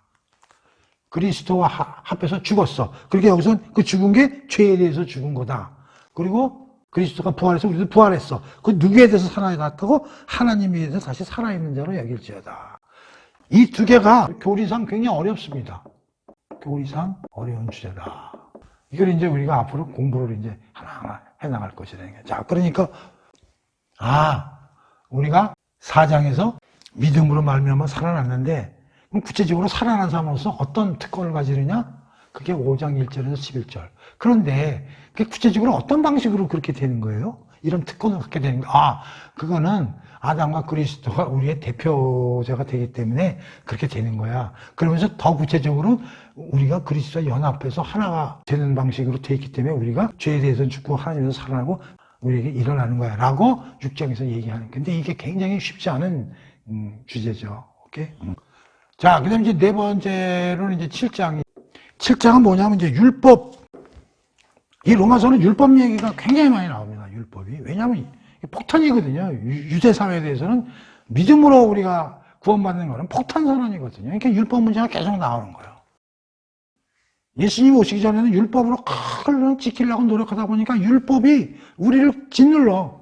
그리스도와 합해서 죽었어. 그러니까 여기서 그 죽은 게 죄에 대해서 죽은 거다. 그리고 그리스도가 부활해서 우리도 부활했어. 그 누구에 대해서 살아났다고? 하나님에 대해서 다시 살아있는 자로 여길지어다. 이 두 개가 교리상 굉장히 어렵습니다. 교리상 어려운 주제다. 이걸 이제 우리가 앞으로 공부를 이제 하나하나 해나갈 것이라는 거예요. 자, 그러니까, 우리가 4장에서 믿음으로 말미암아 살아났는데, 그럼 구체적으로 살아난 사람으로서 어떤 특권을 가지느냐? 그게 5장 1절에서 11절. 그런데, 그게 구체적으로 어떤 방식으로 그렇게 되는 거예요? 이런 특권을 갖게 되는 거예요. 그거는 아담과 그리스도가 우리의 대표자가 되기 때문에 그렇게 되는 거야. 그러면서 더 구체적으로 우리가 그리스도와 연합해서 하나가 되는 방식으로 되어 있기 때문에 우리가 죄에 대해서 죽고 하나님에서 살아나고 우리에게 일어나는 거야. 라고 6장에서 얘기하는. 근데 이게 굉장히 쉽지 않은 주제죠. 오케이? 자, 그 다음에 이제 네 번째로는 이제 7장. 7장은 뭐냐면 이제 율법. 이 로마서는 율법 얘기가 굉장히 많이 나옵니다. 율법이. 왜냐하면 폭탄이거든요. 유대 사회에 대해서는 믿음으로 우리가 구원받는 거는 폭탄 선언이거든요. 그러니까 율법 문제가 계속 나오는 거예요. 예수님 오시기 전에는 율법으로 그걸 지키려고 노력하다 보니까 율법이 우리를 짓눌러.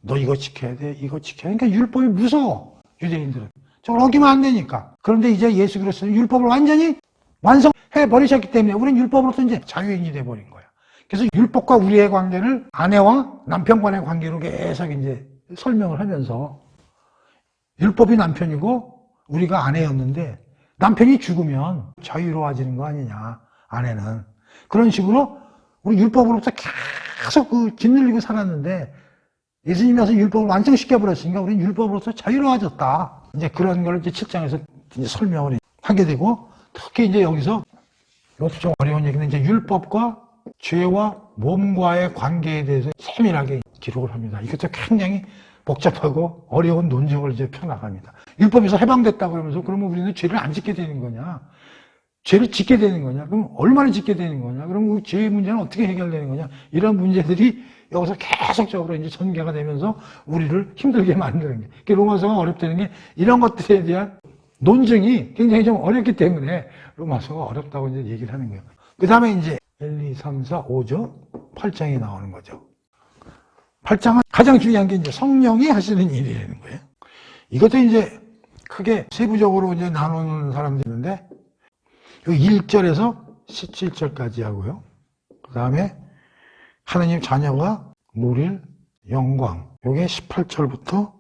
너 이거 지켜야 돼, 이거 지켜야 돼. 그러니까 율법이 무서워. 유대인들은. 저걸 어기면 안 되니까. 그런데 이제 예수 그리스도는 율법을 완전히 완성해 버리셨기 때문에 우리는 율법으로서 이제 자유인이 돼 버린 거야. 그래서 율법과 우리의 관계를 아내와 남편 간의 관계로 계속 이제 설명을 하면서 율법이 남편이고 우리가 아내였는데 남편이 죽으면 자유로워지는 거 아니냐, 아내는. 그런 식으로 우리 율법으로부터 계속 짓눌리고 살았는데 예수님이 와서 율법을 완성시켜버렸으니까 우리는 율법으로서 자유로워졌다. 이제 그런 걸 이제 7장에서 이제 설명을 하게 되고 특히 이제 여기서 이것도 좀 어려운 얘기는 이제 율법과 죄와 몸과의 관계에 대해서 세밀하게 기록을 합니다. 이것도 굉장히 복잡하고 어려운 논증을 이제 펴나갑니다. 율법에서 해방됐다 그러면서 그러면 우리는 죄를 안 짓게 되는 거냐? 죄를 짓게 되는 거냐? 그럼 얼마나 짓게 되는 거냐? 그럼 그 죄의 문제는 어떻게 해결되는 거냐? 이런 문제들이 여기서 계속적으로 이제 전개가 되면서 우리를 힘들게 만드는 게. 로마서가 어렵다는 게 이런 것들에 대한 논증이 굉장히 좀 어렵기 때문에 로마서가 어렵다고 이제 얘기를 하는 거예요. 그 다음에 이제 1, 2, 3, 4, 5죠? 8장이 나오는 거죠. 8장은 가장 중요한 게 이제 성령이 하시는 일이라는 거예요. 이것도 이제 크게 세부적으로 이제 나누는 사람들이 있는데, 여기 1절에서 17절까지 하고요. 그 다음에 하나님 자녀가 누릴 영광. 요게 18절부터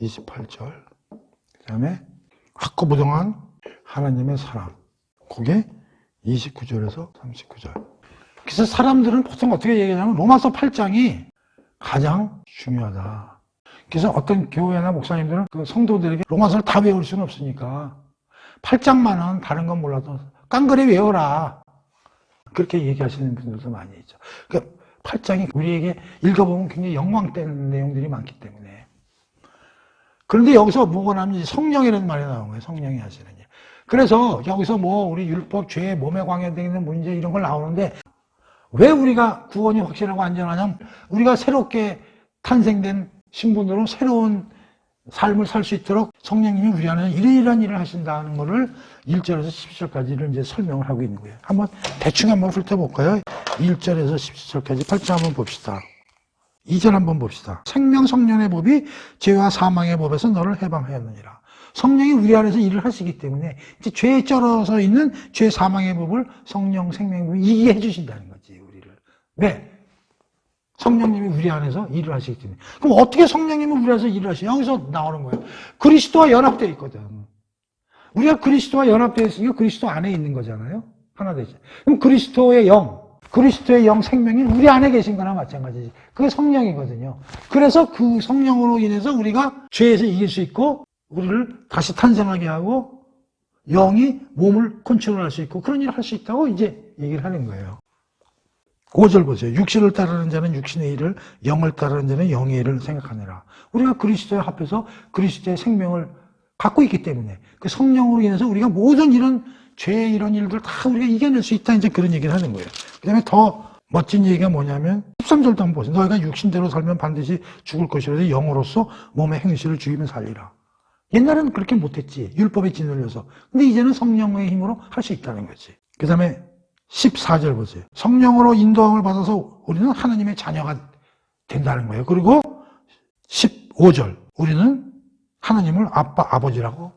28절. 그 다음에 확고부동한 하나님의 사랑. 그게 29절에서 39절. 그래서 사람들은 보통 어떻게 얘기하냐면 로마서 8장이 가장 중요하다. 그래서 어떤 교회나 목사님들은 그 성도들에게 로마서를 다 외울 수는 없으니까 8장만은 다른 건 몰라도 깡그리 외워라. 그렇게 얘기하시는 분들도 많이 있죠. 그러니까 8장이 우리에게 읽어보면 굉장히 영광되는 내용들이 많기 때문에. 그런데 여기서 뭐가 나면 성령이라는 말이 나온 거예요. 성령이 하시는 일. 그래서 여기서 뭐 우리 율법, 죄, 몸에 관계되는 문제 이런 걸 나오는데 왜 우리가 구원이 확실하고 안전하냐면 우리가 새롭게 탄생된 신분으로 새로운 삶을 살 수 있도록 성령님이 우리 안에 이러이러한 일을 하신다는 것을 1절에서 10절까지를 이제 설명을 하고 있는 거예요. 한번 대충 한번 훑어볼까요? 1절에서 10절까지 8절 한번 봅시다. 2절 한번 봅시다. 생명 성령의 법이 죄와 사망의 법에서 너를 해방하였느니라. 성령이 우리 안에서 일을 하시기 때문에 이제 죄에 쩔어서 있는 죄 사망의 법을 성령 생명의 법이 이기게 해주신다는 거지, 우리를. 네. 성령님이 우리 안에서 일을 하시기 때문에. 그럼 어떻게 성령님이 우리 안에서 일을 하시냐? 여기서 나오는 거예요. 그리스도와 연합되어 있거든. 우리가 그리스도와 연합되어 있으니까 그리스도 안에 있는 거잖아요. 하나 되지. 그럼 그리스도의 영 생명이 우리 안에 계신 거나 마찬가지지. 그게 성령이거든요. 그래서 그 성령으로 인해서 우리가 죄에서 이길 수 있고, 우리를 다시 탄생하게 하고, 영이 몸을 컨트롤할 수 있고, 그런 일을 할 수 있다고 이제 얘기를 하는 거예요. 5절 보세요. 육신을 따르는 자는 육신의 일을, 영을 따르는 자는 영의 일을 생각하느라. 우리가 그리스도에 합해서 그리스도의 생명을 갖고 있기 때문에 그 성령으로 인해서 우리가 모든 이런 죄 이런 일들 다 우리가 이겨낼 수 있다, 이제 그런 얘기를 하는 거예요. 그 다음에 더 멋진 얘기가 뭐냐면 13절도 한번 보세요. 너희가 육신대로 살면 반드시 죽을 것이라도 영으로서 몸의 행실을 죽이면 살리라. 옛날에는 그렇게 못했지. 율법에 짓눌려서. 근데 이제는 성령의 힘으로 할 수 있다는 거지. 그 다음에 14절 보세요. 성령으로 인도함을 받아서 우리는 하나님의 자녀가 된다는 거예요. 그리고 15절. 우리는 하나님을 아빠, 아버지라고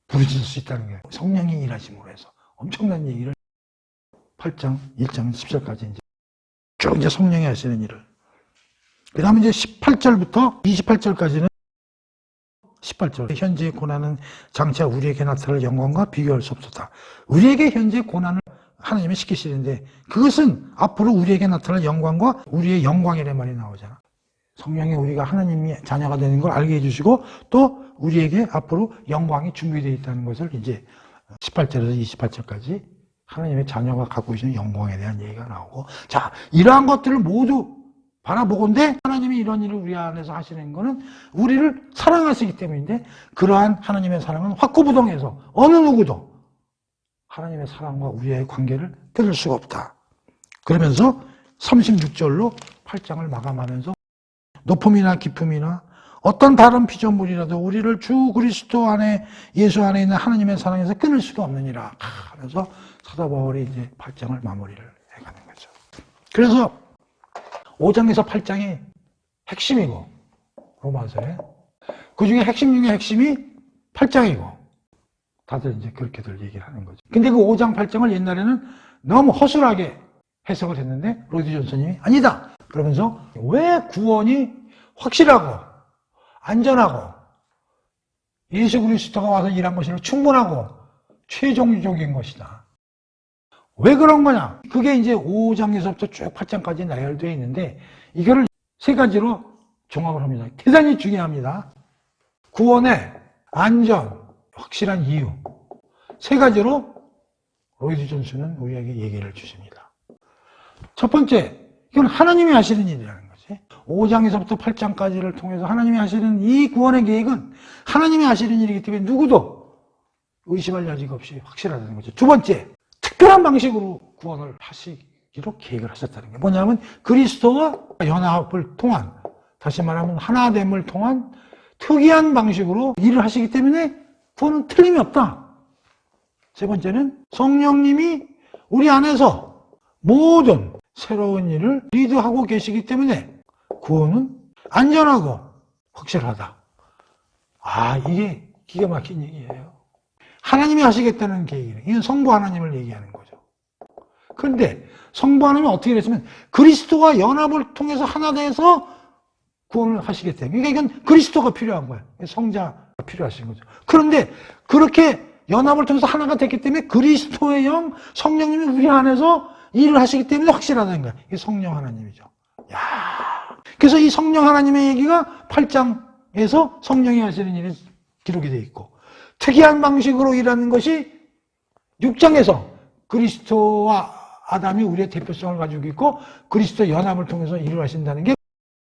부르실 수 있다는 거예요. 성령이 일하심으로 해서. 엄청난 얘기를 8장, 1장, 10절까지 이제 쭉 이제 성령이 하시는 일을. 그 다음에 이제 18절부터 28절까지는 18절. 현재의 고난은 장차 우리에게 나타날 영광과 비교할 수 없었다. 우리에게 현재 고난을 하나님이 시키시는데 그것은 앞으로 우리에게 나타날 영광과 우리의 영광이란 말이 나오잖아. 성령이 우리가 하나님의 자녀가 되는 걸 알게 해주시고 또 우리에게 앞으로 영광이 준비되어 있다는 것을 이제 18절에서 28절까지 하나님의 자녀가 갖고 계시는 영광에 대한 얘기가 나오고, 자, 이러한 것들을 모두 바라보건대 하나님이 이런 일을 우리 안에서 하시는 것은 우리를 사랑하시기 때문인데, 그러한 하나님의 사랑은 확고부동해서 어느 누구도 하나님의 사랑과 우리의 관계를 끊을 수가 없다. 그러면서 36절로 8장을 마감하면서 높음이나 깊음이나 어떤 다른 피조물이라도 우리를 주 그리스도 안에, 예수 안에 있는 하나님의 사랑에서 끊을 수가 없느니라 하면서 사도 바울이 이제 8장을 마무리를 해가는 거죠. 그래서 5장에서 8장이 핵심이고, 로마서에 그 중에 핵심 중에 핵심이 8장이고, 다들 이제 그렇게들 얘기를 하는 거죠. 근데 그 5장 8장을 옛날에는 너무 허술하게 해석을 했는데 로이드 존슨이 아니다 그러면서 왜 구원이 확실하고 안전하고 예수 그리스도가 와서 일한 것이 충분하고 최종적인 것이다. 왜 그런 거냐? 그게 이제 5장에서부터 쭉 8장까지 나열되어 있는데 이거를 세 가지로 종합을 합니다. 대단히 중요합니다. 구원의 안전, 확실한 이유. 세 가지로 로이드 존슨은 우리에게 얘기를 주십니다. 첫 번째, 이건 하나님이 하시는 일이라는 거지. 5장에서부터 8장까지를 통해서 하나님이 하시는 이 구원의 계획은 하나님이 하시는 일이기 때문에 누구도 의심할 여지가 없이 확실하다는 거죠. 두 번째, 특별한 방식으로 구원을 하시기로 계획을 하셨다는 게 뭐냐면 그리스도와 연합을 통한, 다시 말하면 하나됨을 통한 특이한 방식으로 일을 하시기 때문에 구원은 틀림이 없다. 세 번째는 성령님이 우리 안에서 모든 새로운 일을 리드하고 계시기 때문에 구원은 안전하고 확실하다. 아, 이게 기가 막힌 얘기예요. 하나님이 하시겠다는 계획이에요. 이건 성부 하나님을 얘기하는 거죠. 그런데 성부 하나님은 어떻게 그랬으면 그리스도와 연합을 통해서 하나 돼서 구원을 하시겠다. 그러니까 이건 그리스도가 필요한 거예요. 성자가 필요하신 거죠. 그런데 그렇게 연합을 통해서 하나가 됐기 때문에 그리스도의 영, 성령님이 우리 안에서 일을 하시기 때문에 확실하다는 거예요. 이게 성령 하나님이죠. 야, 그래서 이 성령 하나님의 얘기가 8장에서 성령이 하시는 일이 기록이 되어 있고, 특이한 방식으로 일하는 것이 6장에서 그리스도와 아담이 우리의 대표성을 가지고 있고 그리스도 연합을 통해서 일을 하신다는 게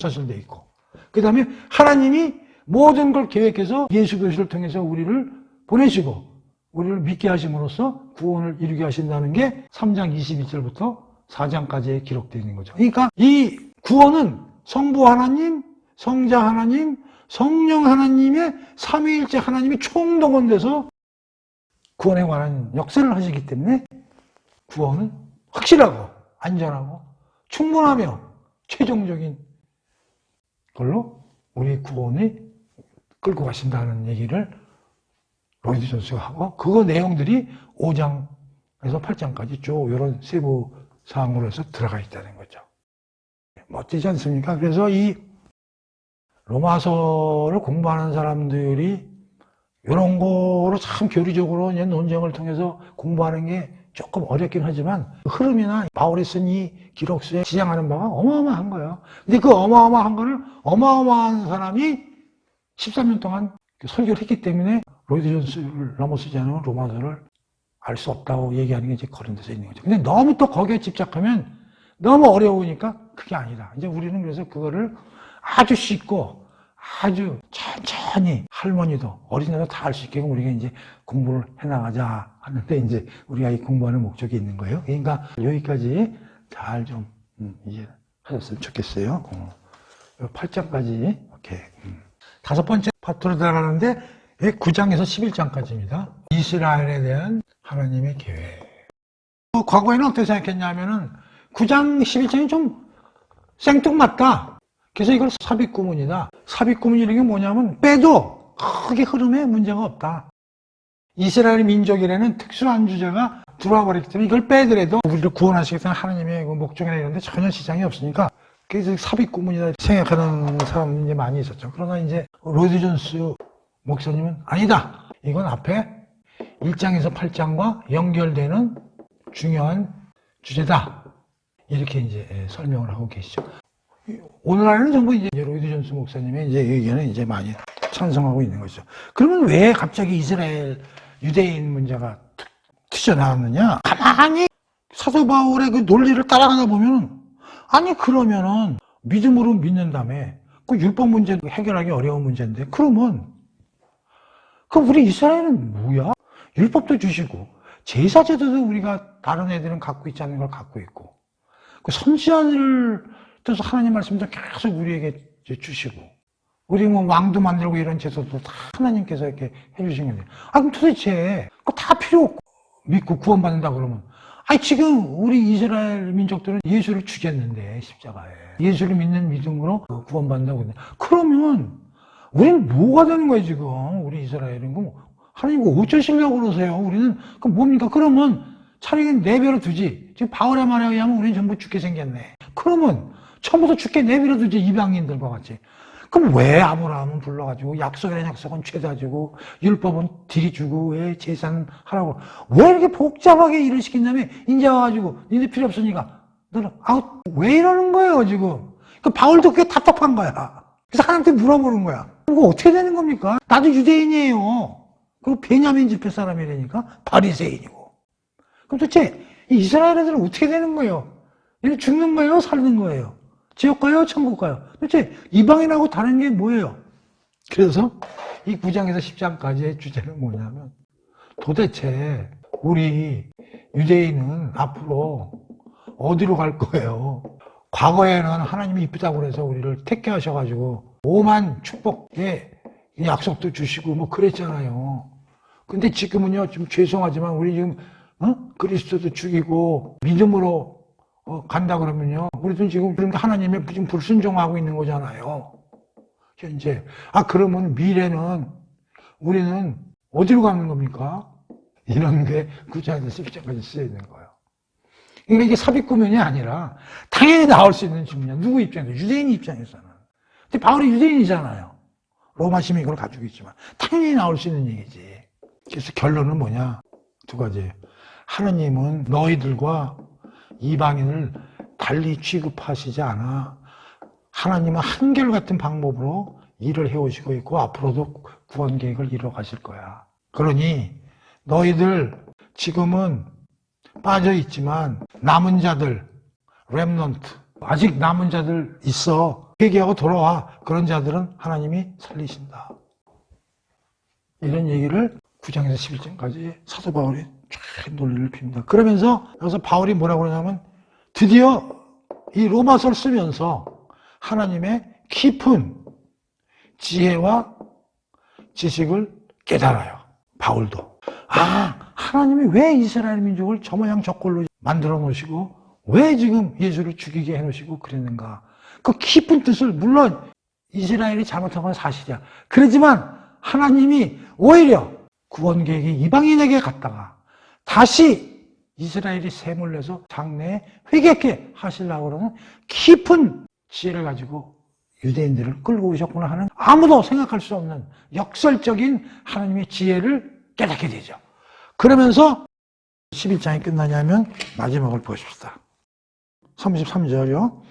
사실되어 있고, 그 다음에 하나님이 모든 걸 계획해서 예수 그리스도를 통해서 우리를 보내시고 우리를 믿게 하심으로써 구원을 이루게 하신다는 게 3장 22절부터 4장까지에 기록되어 있는 거죠. 그러니까 이 구원은 성부 하나님, 성자 하나님, 성령 하나님의 삼위일체 하나님이 총동원돼서 구원에 관한 역사를 하시기 때문에 구원은 확실하고 안전하고 충분하며 최종적인 걸로 우리 구원이 끌고 가신다는 얘기를 로이드 존스가 하고, 그거 내용들이 5장에서 8장까지 쭉 이런 세부 사항으로 해서 들어가 있다는 거죠. 멋지지 않습니까? 그래서 이 로마서를 공부하는 사람들이 이런 거로 참 교리적으로 논쟁을 통해서 공부하는 게 조금 어렵긴 하지만 흐름이나 바울이 쓴 이 기록서에 지향하는 바가 어마어마한 거예요. 근데 그 어마어마한 거를 어마어마한 사람이 13년 동안 설교를 했기 때문에 로이드 존스를 넘어서지 않으면 로마서를 알 수 없다고 얘기하는 게 이제 그런 데서 있는 거죠. 근데 너무 또 거기에 집착하면 너무 어려우니까 그게 아니다. 이제 우리는 그래서 그거를 아주 쉽고 아주 천천히 할머니도 어린애도 다 알 수 있게 우리가 이제 공부를 해나가자 하는데 이제 우리가 이 공부하는 목적이 있는 거예요. 그러니까 여기까지 잘 좀 이제 하셨으면 좋겠어요. 8장까지 이렇게 5번째 파트로 들어가는데 9장에서 11장까지입니다. 이스라엘에 대한 하나님의 계획. 과거에는 어떻게 생각했냐면은 9장 11장이 좀 생뚱맞다. 그래서 이걸 삽입구문이다. 삽입구문이라는 게 뭐냐면 빼도 크게 흐름에 문제가 없다. 이스라엘 민족이라는 특수한 주제가 들어와 버렸기 때문에 이걸 빼더라도 우리를 구원하시겠다는 하나님의 목적이나 이런 데 전혀 지장이 없으니까 그래서 삽입구문이다 생각하는 사람이 많이 있었죠. 그러나 이제 로이드 존스 목사님은 아니다. 이건 앞에 1장에서 8장과 연결되는 중요한 주제다. 이렇게 이제 설명을 하고 계시죠. 오늘날에는 전부 이제 로이드 존스 목사님의 이제 의견을 이제 많이 찬성하고 있는 거죠. 그러면 왜 갑자기 이스라엘 유대인 문제가 튀어나왔느냐? 가만히 사도 바울의 그 논리를 따라가다 보면, 아니 그러면은 믿음으로 믿는다며 그 율법 문제 해결하기 어려운 문제인데, 그러면 그럼 우리 이스라엘은 뭐야? 율법도 주시고 제사제도도 우리가 다른 애들은 갖고 있지 않는 걸 갖고 있고, 그 선지자를 그래서 하나님 말씀도 계속 우리에게 주시고, 우리 뭐 왕도 만들고 이런 제도도 다 하나님께서 이렇게 해주신 건데, 그럼 도대체 그거 다 필요 없고 믿고 구원받는다 그러면, 지금 우리 이스라엘 민족들은 예수를 죽였는데 십자가에 예수를 믿는 믿음으로 구원받는다고 했는데, 그러면 우리는 뭐가 되는 거예요 지금? 우리 이스라엘은 하나님 이거 어쩌시려고 그러세요? 우리는 그럼 뭡니까? 그러면 차라리 내버려 두지. 지금 바울의 말에 의하면 우리는 전부 죽게 생겼네. 그러면 처음부터 죽게 내버려 두지, 이방인들과 같이. 그럼 왜 아브라함은 불러가지고 약속이라는 약속은 죄다주고 율법은 들이주고 왜 제사는 하라고, 왜 이렇게 복잡하게 일을 시킨다며 이제 와가지고 니네 필요 없으니까 너는 왜 이러는 거예요 지금? 그 바울도 그게 답답한 거야. 그래서 하나님한테 물어보는 거야. 이거 어떻게 되는 겁니까? 나도 유대인이에요. 그리고 베냐민 집회 사람이라니까 바리새인이고. 그럼 도대체 이스라엘 애들은 어떻게 되는 거예요? 얘는 죽는 거예요? 살는 거예요? 지옥 가요? 천국 가요? 도대체 이방인하고 다른 게 뭐예요? 그래서 이 9장에서 10장까지의 주제는 뭐냐면, 도대체 우리 유대인은 앞으로 어디로 갈 거예요? 과거에는 하나님이 이쁘다고 그래서 우리를 택해하셔가지고 오만 축복의 약속도 주시고 뭐 그랬잖아요. 근데 지금은요, 좀 죄송하지만 우리 지금 그리스도도 죽이고 믿음으로 간다 그러면요, 우리도 지금 하나님의 지금 불순종하고 있는 거잖아요, 현재. 그러면 미래는 우리는 어디로 가는 겁니까? 이런 게 9장에서 10장까지 쓰여 있는 거예요. 그러니까 이게 삽입구면이 아니라 당연히 나올 수 있는 질문이야. 누구 입장에서? 유대인 입장에서는. 근데 바울이 유대인이잖아요. 로마 시민 이걸 가지고 있지만 당연히 나올 수 있는 얘기지. 그래서 결론은 뭐냐? 두 가지예요. 하나님은 너희들과 이방인을 달리 취급하시지 않아. 하나님은 한결같은 방법으로 일을 해오시고 있고 앞으로도 구원 계획을 이뤄 가실 거야. 그러니 너희들 지금은 빠져 있지만 남은 자들, 렘넌트, 아직 남은 자들 있어. 회개하고 돌아와. 그런 자들은 하나님이 살리신다. 이런 얘기를 9장에서 11장까지 사도 바울이 쫙 논리를 핍니다. 그러면서 여기서 바울이 뭐라고 그러냐면, 드디어 이 로마서를 쓰면서 하나님의 깊은 지혜와 지식을 깨달아요. 바울도. 하나님이 왜 이스라엘 민족을 저 모양 저 꼴로 만들어 놓으시고 왜 지금 예수를 죽이게 해 놓으시고 그랬는가. 그 깊은 뜻을, 물론 이스라엘이 잘못한 건 사실이야. 그렇지만 하나님이 오히려 구원 계획이 이방인에게 갔다가 다시 이스라엘이 셈을 내서 장래에 회개케 하시려고 그러는 깊은 지혜를 가지고 유대인들을 끌고 오셨구나 하는, 아무도 생각할 수 없는 역설적인 하나님의 지혜를 깨닫게 되죠. 그러면서 11장이 끝나냐면 마지막을 보십시다. 33절이요.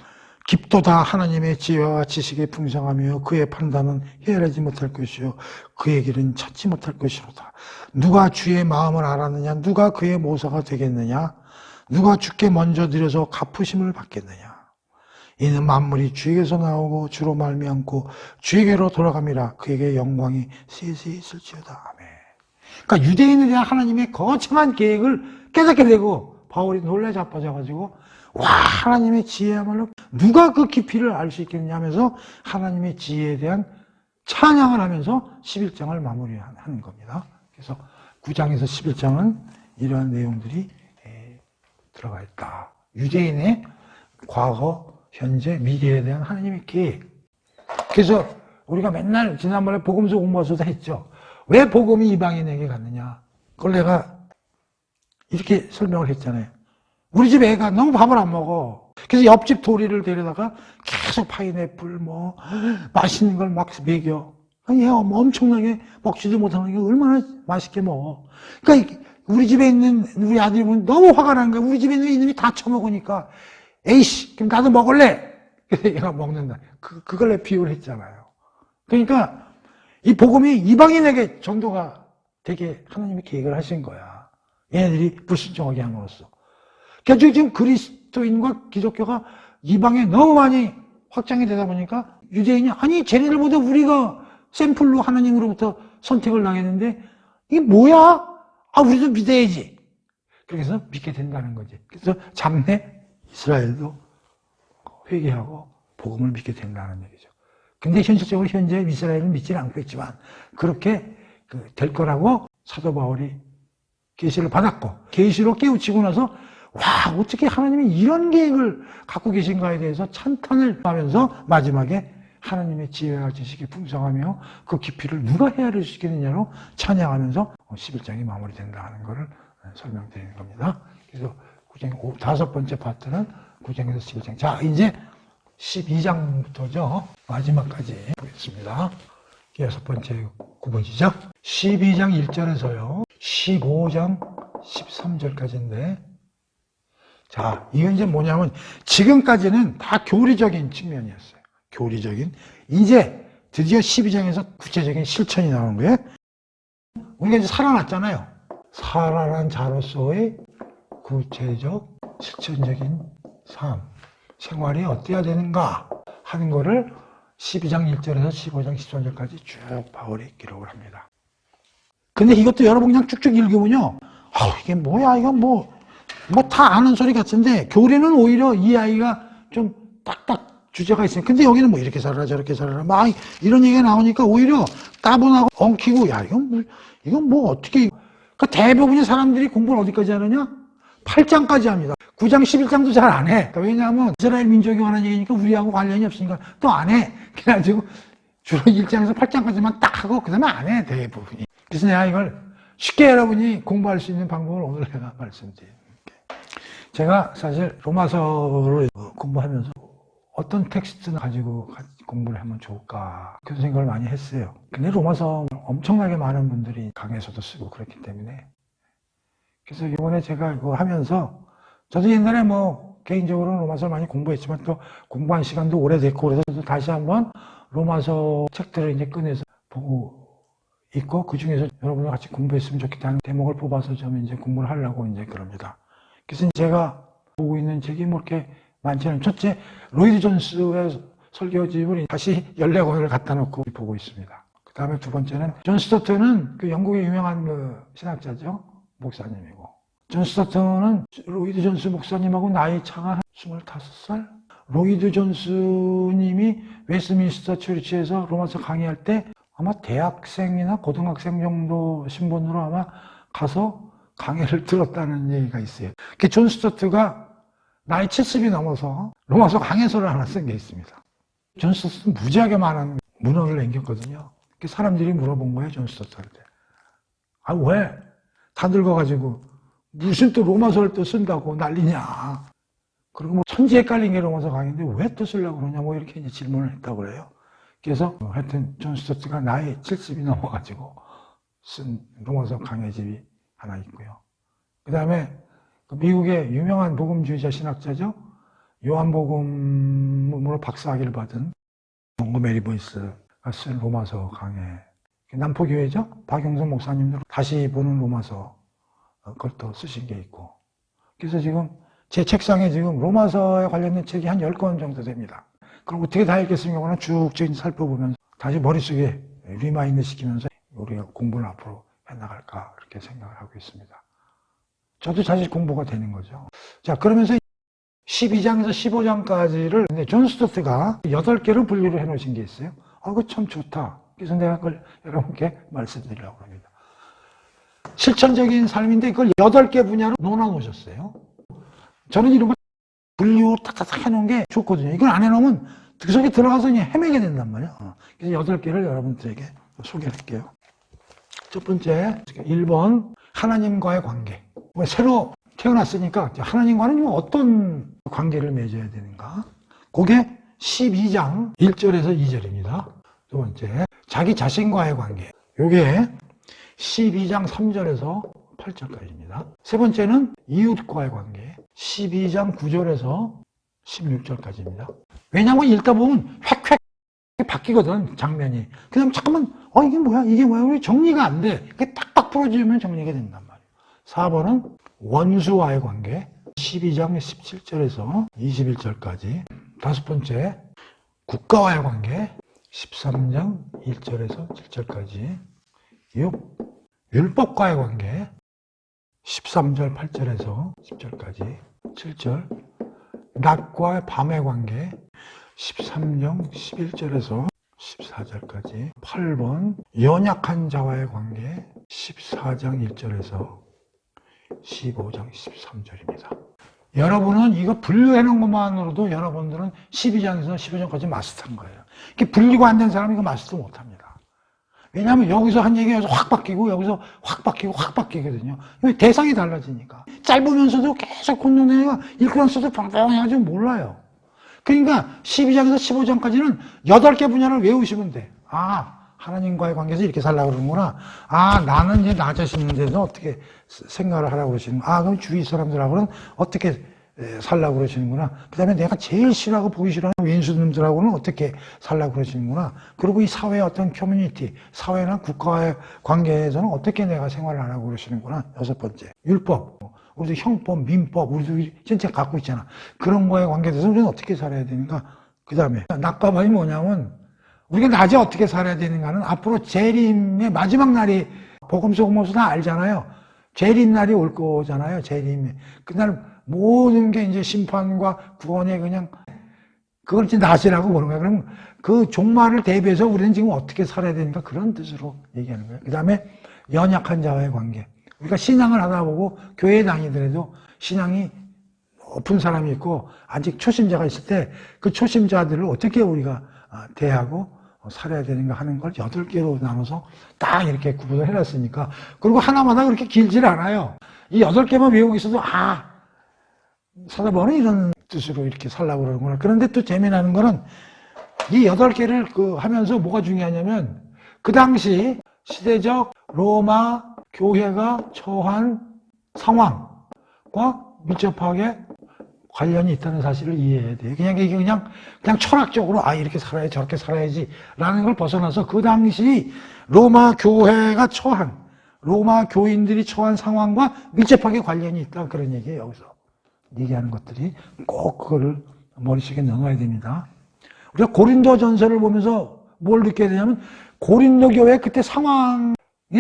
깊도다 하나님의 지혜와 지식에 풍성하며 그의 판단은 헤아리지 못할 것이요 그의 길은 찾지 못할 것이로다. 누가 주의 마음을 알았느냐? 누가 그의 모사가 되겠느냐? 누가 주께 먼저 드려서 갚으심을 받겠느냐? 이는 만물이 주에게서 나오고 주로 말미암고 주에게로 돌아감이라. 그에게 영광이 세세 있을지어다. 아멘. 그러니까 유대인에 대한 하나님의 거창한 계획을 깨닫게 되고 바울이 놀라 자빠져가지고 와, 하나님의 지혜야말로 누가 그 깊이를 알 수 있겠느냐 하면서 하나님의 지혜에 대한 찬양을 하면서 11장을 마무리하는 겁니다. 그래서 9장에서 11장은 이러한 내용들이 들어가 있다. 유대인의 과거, 현재, 미래에 대한 하나님의 계획. 그래서 우리가 맨날 지난번에 복음서 공부하셔서 했죠. 왜 복음이 이방인에게 갔느냐. 그걸 내가 이렇게 설명을 했잖아요. 우리 집 애가 너무 밥을 안 먹어. 그래서 옆집 도리를 데려다가 계속 파인애플 맛있는 걸 막 먹여. 얘가 엄청나게 먹지도 못하는 게 얼마나 맛있게 먹어. 그러니까 우리 집에 있는 우리 아들이 보면 너무 화가 나는 거야. 우리 집에 있는 이놈이 다 처먹으니까 에이씨 그럼 나도 먹을래. 그래서 얘가 먹는다. 그걸 내 비유를 했잖아요. 그러니까 이 복음이 이방인에게 전도가 되게 하나님이 계획을 하신 거야. 얘네들이 불순종하게 함으로써. 그러니까 지금 그리스도인과 기독교가 이방에 너무 많이 확장이 되다 보니까 유대인이 아니 쟤네들보다 우리가 샘플로 하나님으로부터 선택을 당했는데 이게 뭐야? 우리도 믿어야지. 그래서 믿게 된다는 거지. 그래서 장래 이스라엘도 회개하고 복음을 믿게 된다는 얘기죠. 근데 현실적으로 현재 이스라엘은 믿지는 않고 있지만 그렇게 될 거라고 사도 바울이 계시를 받았고 계시로 깨우치고 나서 와, 어떻게 하나님이 이런 계획을 갖고 계신가에 대해서 찬탄을 하면서 마지막에 하나님의 지혜와 지식이 풍성하며 그 깊이를 누가 헤아릴 수 있겠느냐로 찬양하면서 11장이 마무리된다는 것을 설명드리는 겁니다. 그래서 9장 다섯 번째 파트는 9장에서 11장. 자, 이제 12장부터죠. 마지막까지 보겠습니다. 여섯 번째 구분이죠. 12장 1절에서요. 15장 13절까지인데 자, 이건 이제 뭐냐면 지금까지는 다 교리적인 측면이었어요. 교리적인. 이제 드디어 12장에서 구체적인 실천이 나오는 거예요. 우리가 이제 살아났잖아요. 살아난 자로서의 구체적 실천적인 삶, 생활이 어때야 되는가 하는 거를 12장 1절에서 15장 13절까지 쭉 바울이 기록을 합니다. 근데 이것도 여러분 그냥 쭉쭉 읽으면요. 이게 뭐야, 이건 뭐 다 아는 소리 같은데, 교리는 오히려 이 아이가 좀 딱딱 주제가 있어요. 근데 여기는 뭐 이렇게 살아라, 저렇게 살아라, 막 이런 얘기가 나오니까 오히려 따분하고 엉키고, 야, 이건 뭐 어떻게, 그러니까 대부분의 사람들이 공부를 어디까지 하느냐? 8장까지 합니다. 9장, 11장도 잘 안 해. 그러니까 왜냐하면 이스라엘 민족이 하는 얘기니까 우리하고 관련이 없으니까 또 안 해. 그래가지고 주로 1장에서 8장까지만 딱 하고 그 다음에 안 해, 대부분이. 그래서 내가 이걸 쉽게 여러분이 공부할 수 있는 방법을 오늘 내가 말씀드릴게요. 제가 사실 로마서를 공부하면서 어떤 텍스트를 가지고 공부를 하면 좋을까 그런 생각을 많이 했어요. 근데 로마서 엄청나게 많은 분들이 강의에서도 쓰고 그렇기 때문에 그래서 이번에 제가 이거 하면서 저도 옛날에 뭐 개인적으로 로마서를 많이 공부했지만 또 공부한 시간도 오래됐고 그래서 다시 한번 로마서 책들을 이제 꺼내서 보고 있고 그 중에서 여러분과 같이 공부했으면 좋겠다는 대목을 뽑아서 좀 이제 공부를 하려고 이제 그럽니다. 그래서 제가 보고 있는 책이 뭐 이렇게 많지 않아요. 첫째, 로이드 존스의 설교집을 다시 14권을 갖다 놓고 보고 있습니다. 그 다음에 두 번째는 존 스토트는 그 영국의 유명한 그 신학자죠. 목사님이고. 존 스토트는 로이드 존스 목사님하고 나이 차가 25살? 로이드 존스님이 웨스트민스터 처치에서 로마서 강의할 때 아마 대학생이나 고등학생 정도 신분으로 아마 가서 강의를 들었다는 얘기가 있어요. 존 스토트가 나이 70이 넘어서 로마서 강해서를 하나 쓴 게 있습니다. 존 스토트는 무지하게 많은 문헌을 남겼거든요. 사람들이 물어본 거예요, 존 스토트한테. 아, 왜? 다 늙어가지고 무슨 또 로마서를 또 쓴다고 난리냐. 그리고 뭐 천지에 깔린 게 로마서 강의인데 왜 또 쓰려고 그러냐, 뭐 이렇게 이제 질문을 했다고 그래요. 그래서 하여튼 존 스토트가 나이 70이 넘어가지고 쓴 로마서 강해집이 하나 있고요. 그 다음에 미국의 유명한 복음주의자 신학자죠. 요한복음으로 박사학위를 받은 몽고메리 보이스가 쓴 로마서 강해. 남포교회죠. 박영선 목사님도 다시 보는 로마서 그걸 또 쓰신 게 있고. 그래서 지금 제 책상에 지금 로마서에 관련된 책이 한 10권 정도 됩니다. 그럼 어떻게 다 읽겠습니까? 쭉 살펴보면서 다시 머릿속에 리마인드 시키면서 우리가 공부를 앞으로 해나갈까 그렇게 생각을 하고 있습니다. 저도 사실 공부가 되는 거죠. 자, 그러면서 12장에서 15장까지를 존 스토트가 8개로 분류를 해놓으신 게 있어요. 그거 참 좋다. 그래서 내가 그걸 여러분께 말씀드리려고 합니다. 실천적인 삶인데 그걸 8개 분야로 놓아놓으셨어요. 저는 이런 걸 분류 탁탁탁 해놓은 게 좋거든요. 이걸 안 해놓으면 그 속에 들어가서 그냥 헤매게 된단 말이에요. 그래서 8개를 여러분들에게 소개를 할게요. 첫 번째, 1번, 하나님과의 관계. 새로 태어났으니까 하나님과는 어떤 관계를 맺어야 되는가? 그게 12장 1절에서 2절입니다. 두 번째, 자기 자신과의 관계. 이게 12장 3절에서 8절까지입니다. 세 번째는 이웃과의 관계. 12장 9절에서 16절까지입니다. 왜냐하면 읽다 보면 획획 바뀌거든, 장면이. 그 다음 잠깐만, 이게 뭐야? 이게 뭐야? 우리 정리가 안 돼. 그게 딱딱 풀어주면 정리가 된단 말이에요. 4번은 원수와의 관계. 12장 17절에서 21절까지. 다섯 번째, 국가와의 관계. 13장 1절에서 7절까지. 6. 율법과의 관계. 13절 8절에서 10절까지. 7절. 낮과 밤의 관계. 13장 11절에서 14절까지. 8번. 연약한 자와의 관계. 14장 1절에서 15장 13절입니다. 여러분은 이거 분류해 놓은 것만으로도 여러분들은 12장에서 15장까지 마스터한 거예요. 이게 분류가 안 된 사람은 이거 마스터 못 합니다. 왜냐하면 여기서 한 얘기가 확 바뀌고 여기서 확 바뀌고 확 바뀌거든요. 대상이 달라지니까. 짧으면서도 계속 콘동내가 읽으면서도 방방해가지고 몰라요. 그러니까 12장에서 15장까지는 8개 분야를 외우시면 돼. 하나님과의 관계에서 이렇게 살라고 그러는구나. 나는 이제 나 자신에 대해서 어떻게 생각을 하라고 그러시는구나. 그럼 주위 사람들하고는 어떻게 살라고 그러시는구나. 그 다음에 내가 제일 싫어하고 보기 싫어하는 왼수님들하고는 어떻게 살라고 그러시는구나. 그리고 이 사회의 어떤 커뮤니티, 사회나 국가와의 관계에서는 어떻게 내가 생활을 하라고 그러시는구나. 6번째, 율법. 우리도 형법, 민법, 우리도 전체 갖고 있잖아. 그런 거에 관계돼서 우리는 어떻게 살아야 되는가. 그 다음에 낮과 밤이 뭐냐면 우리가 낮에 어떻게 살아야 되는가는 앞으로 재림의 마지막 날이 복음서 공모서 다 알잖아요. 재림 날이 올 거잖아요. 재림에. 그날 모든 게 이제 심판과 구원에 그냥 그걸 이제 낮이라고 보는 거예요. 그럼 그 종말을 대비해서 우리는 지금 어떻게 살아야 되는가 그런 뜻으로 얘기하는 거예요. 그 다음에 연약한 자와의 관계. 우리가 신앙을 하다 보고 교회에 다니더라도 신앙이 높은 사람이 있고 아직 초심자가 있을 때 그 초심자들을 어떻게 우리가 대하고 살아야 되는가 하는 걸 8개로 나눠서 딱 이렇게 구분을 해놨으니까. 그리고 하나마다 그렇게 길질 않아요. 이 8개만 외우고 있어도 사도바울은 이런 뜻으로 이렇게 살라고 그러는구나. 그런데 또 재미나는 거는 이 8개를 하면서 뭐가 중요하냐면 그 당시 시대적 로마 교회가 처한 상황과 밀접하게 관련이 있다는 사실을 이해해야 돼요. 이게 그냥 철학적으로 이렇게 살아야지 저렇게 살아야지 라는 걸 벗어나서 그 당시 로마 교회가 처한 로마 교인들이 처한 상황과 밀접하게 관련이 있다 그런 얘기예요. 여기서 얘기하는 것들이 꼭 그거를 머릿속에 넣어야 됩니다. 우리가 고린도 전서를 보면서 뭘 느껴야 되냐면 고린도 교회 그때 상황에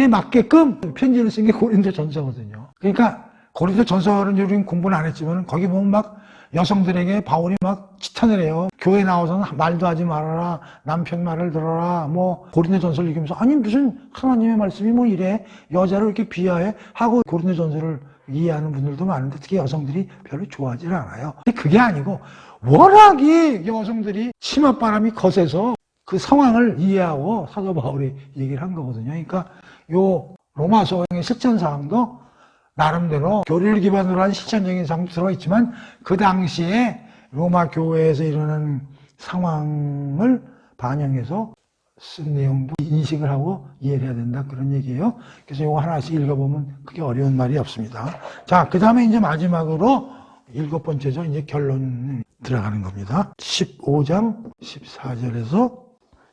맞게끔 편지를 쓴 게 고린도 전서거든요. 그러니까 고린도 전서는 우리는 공부는 안 했지만 거기 보면 막 여성들에게 바울이 막 치탄을 해요. 교회 나와서는 말도 하지 말아라. 남편 말을 들어라. 뭐 고린도 전서를 읽으면서 아니 무슨 하나님의 말씀이 뭐 이래. 여자를 이렇게 비하해 하고 고린도 전서를 이해하는 분들도 많은데 특히 여성들이 별로 좋아하지 않아요. 근데 그게 아니고 워낙에 여성들이 치맛바람이 거세서 그 상황을 이해하고 사도 바울이 얘기를 한 거거든요. 그러니까 요 로마서의 실천사항도 나름대로 교리를 기반으로 한 실천적인 사항도 들어있지만 그 당시에 로마 교회에서 일어나는 상황을 반영해서 쓴 내용도 인식을 하고 이해를 해야 된다 그런 얘기예요. 그래서 이거 하나씩 읽어보면 그게 어려운 말이 없습니다. 자, 그 다음에 이제 마지막으로 7번째죠. 이제 결론 들어가는 겁니다. 15장 14절에서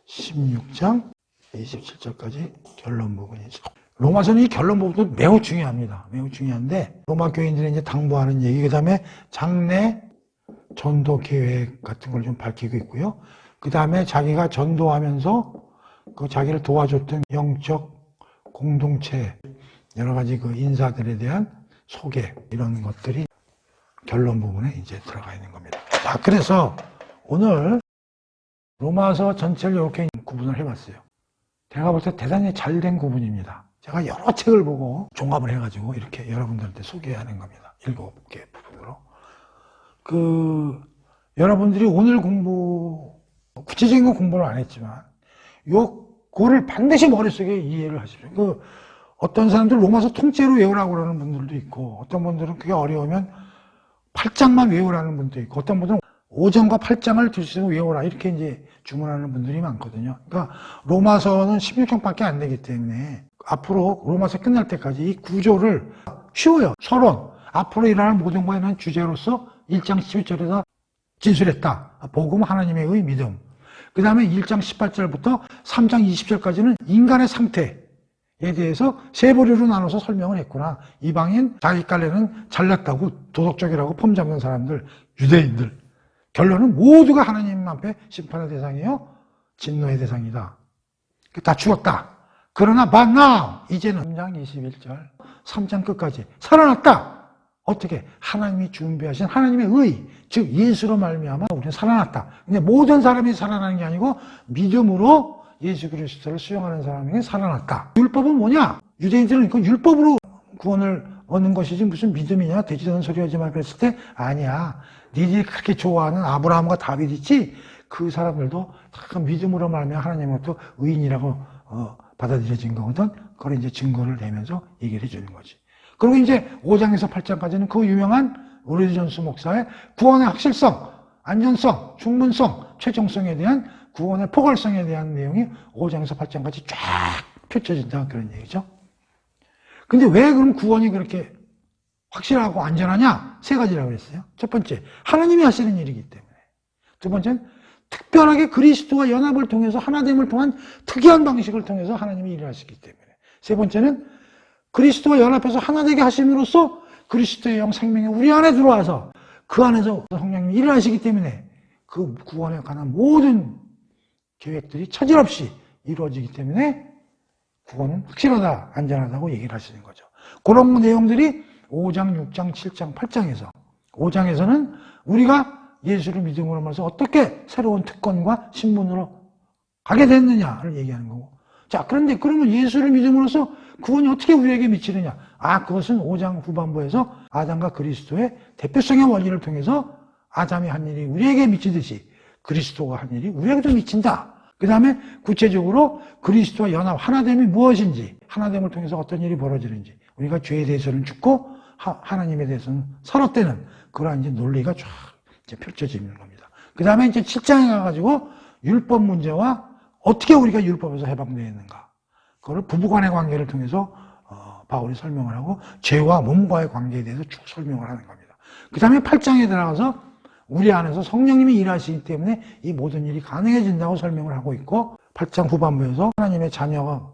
16장 27절까지 결론 부분이죠. 로마서는 이 결론 부분도 매우 중요합니다. 매우 중요한데 로마 교인들이 이제 당부하는 얘기, 그 다음에 장래 전도 계획 같은 걸 좀 밝히고 있고요. 그 다음에 자기가 전도하면서 그 자기를 도와줬던 영적 공동체 여러 가지 그 인사들에 대한 소개 이런 것들이 결론 부분에 이제 들어가 있는 겁니다. 자, 그래서 오늘 로마서 전체를 이렇게 구분을 해봤어요. 제가 볼 때 대단히 잘된 구분입니다. 제가 여러 책을 보고 종합을 해가지고 이렇게 여러분들한테 소개하는 겁니다. 7개 부분으로. 여러분들이 오늘 구체적인 공부를 안 했지만, 그거를 반드시 머릿속에 이해를 하십시오. 어떤 사람들 로마서 통째로 외우라고 그러는 분들도 있고, 어떤 분들은 그게 어려우면 8장만 외우라는 분도 있고, 어떤 분들은 5장과 8장을 들으시고 외워라. 이렇게 이제 주문하는 분들이 많거든요. 그러니까 로마서는 16장밖에 안 되기 때문에 앞으로 로마서 끝날 때까지 이 구조를 쉬워요. 서론. 앞으로 일어날 모든 것에 대한 주제로서 1장 11절에서 진술했다. 복음, 하나님의 의, 믿음. 그 다음에 1장 18절부터 3장 20절까지는 인간의 상태에 대해서 세 부류로 나눠서 설명을 했구나. 이방인, 자기 깔래는 잘났다고, 도덕적이라고 폼 잡는 사람들, 유대인들. 결론은 모두가 하나님 앞에 심판의 대상이요, 진노의 대상이다. 다 죽었다. 그러나 but now, 이제는 3장 21절, 3장 끝까지 살아났다. 어떻게? 하나님이 준비하신 하나님의 의, 즉 예수로 말미암아 우리는 살아났다. 근데 모든 사람이 살아나는 게 아니고 믿음으로 예수 그리스도를 수용하는 사람에게 살아났다. 율법은 뭐냐? 유대인들은 그 율법으로 구원을 얻는 것이지 무슨 믿음이냐? 되지도 않은 소리 하지 마. 그랬을 때 아니야. 니들이 그렇게 좋아하는 아브라함과 다윗 있지? 그 사람들도 다 믿음으로 말미암아 하나님으로부터 의인이라고 받아들여진 거거든. 그걸 이제 증거를 내면서 얘기를 해주는 거지. 그리고 이제 5장에서 8장까지는 그 유명한 오레드 존스 목사의 구원의 확실성, 안전성, 충분성, 최종성에 대한 구원의 포괄성에 대한 내용이 5장에서 8장까지 쫙 펼쳐진다 그런 얘기죠. 근데 왜 그럼 구원이 그렇게 확실하고 안전하냐? 세 가지라고 그랬어요. 첫 번째, 하나님이 하시는 일이기 때문에. 두 번째는 특별하게 그리스도와 연합을 통해서 하나됨을 통한 특이한 방식을 통해서 하나님이 일을 하시기 때문에. 세 번째는 그리스도와 연합해서 하나 되게 하심으로써 그리스도의 영 생명이 우리 안에 들어와서 그 안에서 성령님이 일을 하시기 때문에 그 구원에 관한 모든 계획들이 차질 없이 이루어지기 때문에 구원은 확실하다, 안전하다고 얘기를 하시는 거죠. 그런 내용들이 5장, 6장, 7장, 8장에서 5장에서는 우리가 예수를 믿음으로 말해서 어떻게 새로운 특권과 신분으로 가게 됐느냐를 얘기하는 거고. 자, 그런데 그러면 예수를 믿음으로써 구원이 어떻게 우리에게 미치느냐? 그것은 5장 후반부에서 아담과 그리스도의 대표성의 원리를 통해서 아담이 한 일이 우리에게 미치듯이 그리스도가 한 일이 우리에게도 미친다. 그 다음에 구체적으로 그리스도와 연합, 하나됨이 무엇인지, 하나됨을 통해서 어떤 일이 벌어지는지, 우리가 죄에 대해서는 죽고 하나님에 대해서는 살았다는 그러한 이제 논리가 쫙 이제 펼쳐지는 겁니다. 그 다음에 이제 7장에 가가지고 율법 문제와 어떻게 우리가 율법에서 해방되어 있는가. 그걸 부부간의 관계를 통해서 바울이 설명을 하고 죄와 몸과의 관계에 대해서 쭉 설명을 하는 겁니다. 그 다음에 8장에 들어가서 우리 안에서 성령님이 일하시기 때문에 이 모든 일이 가능해진다고 설명을 하고 있고 8장 후반부에서 하나님의 자녀가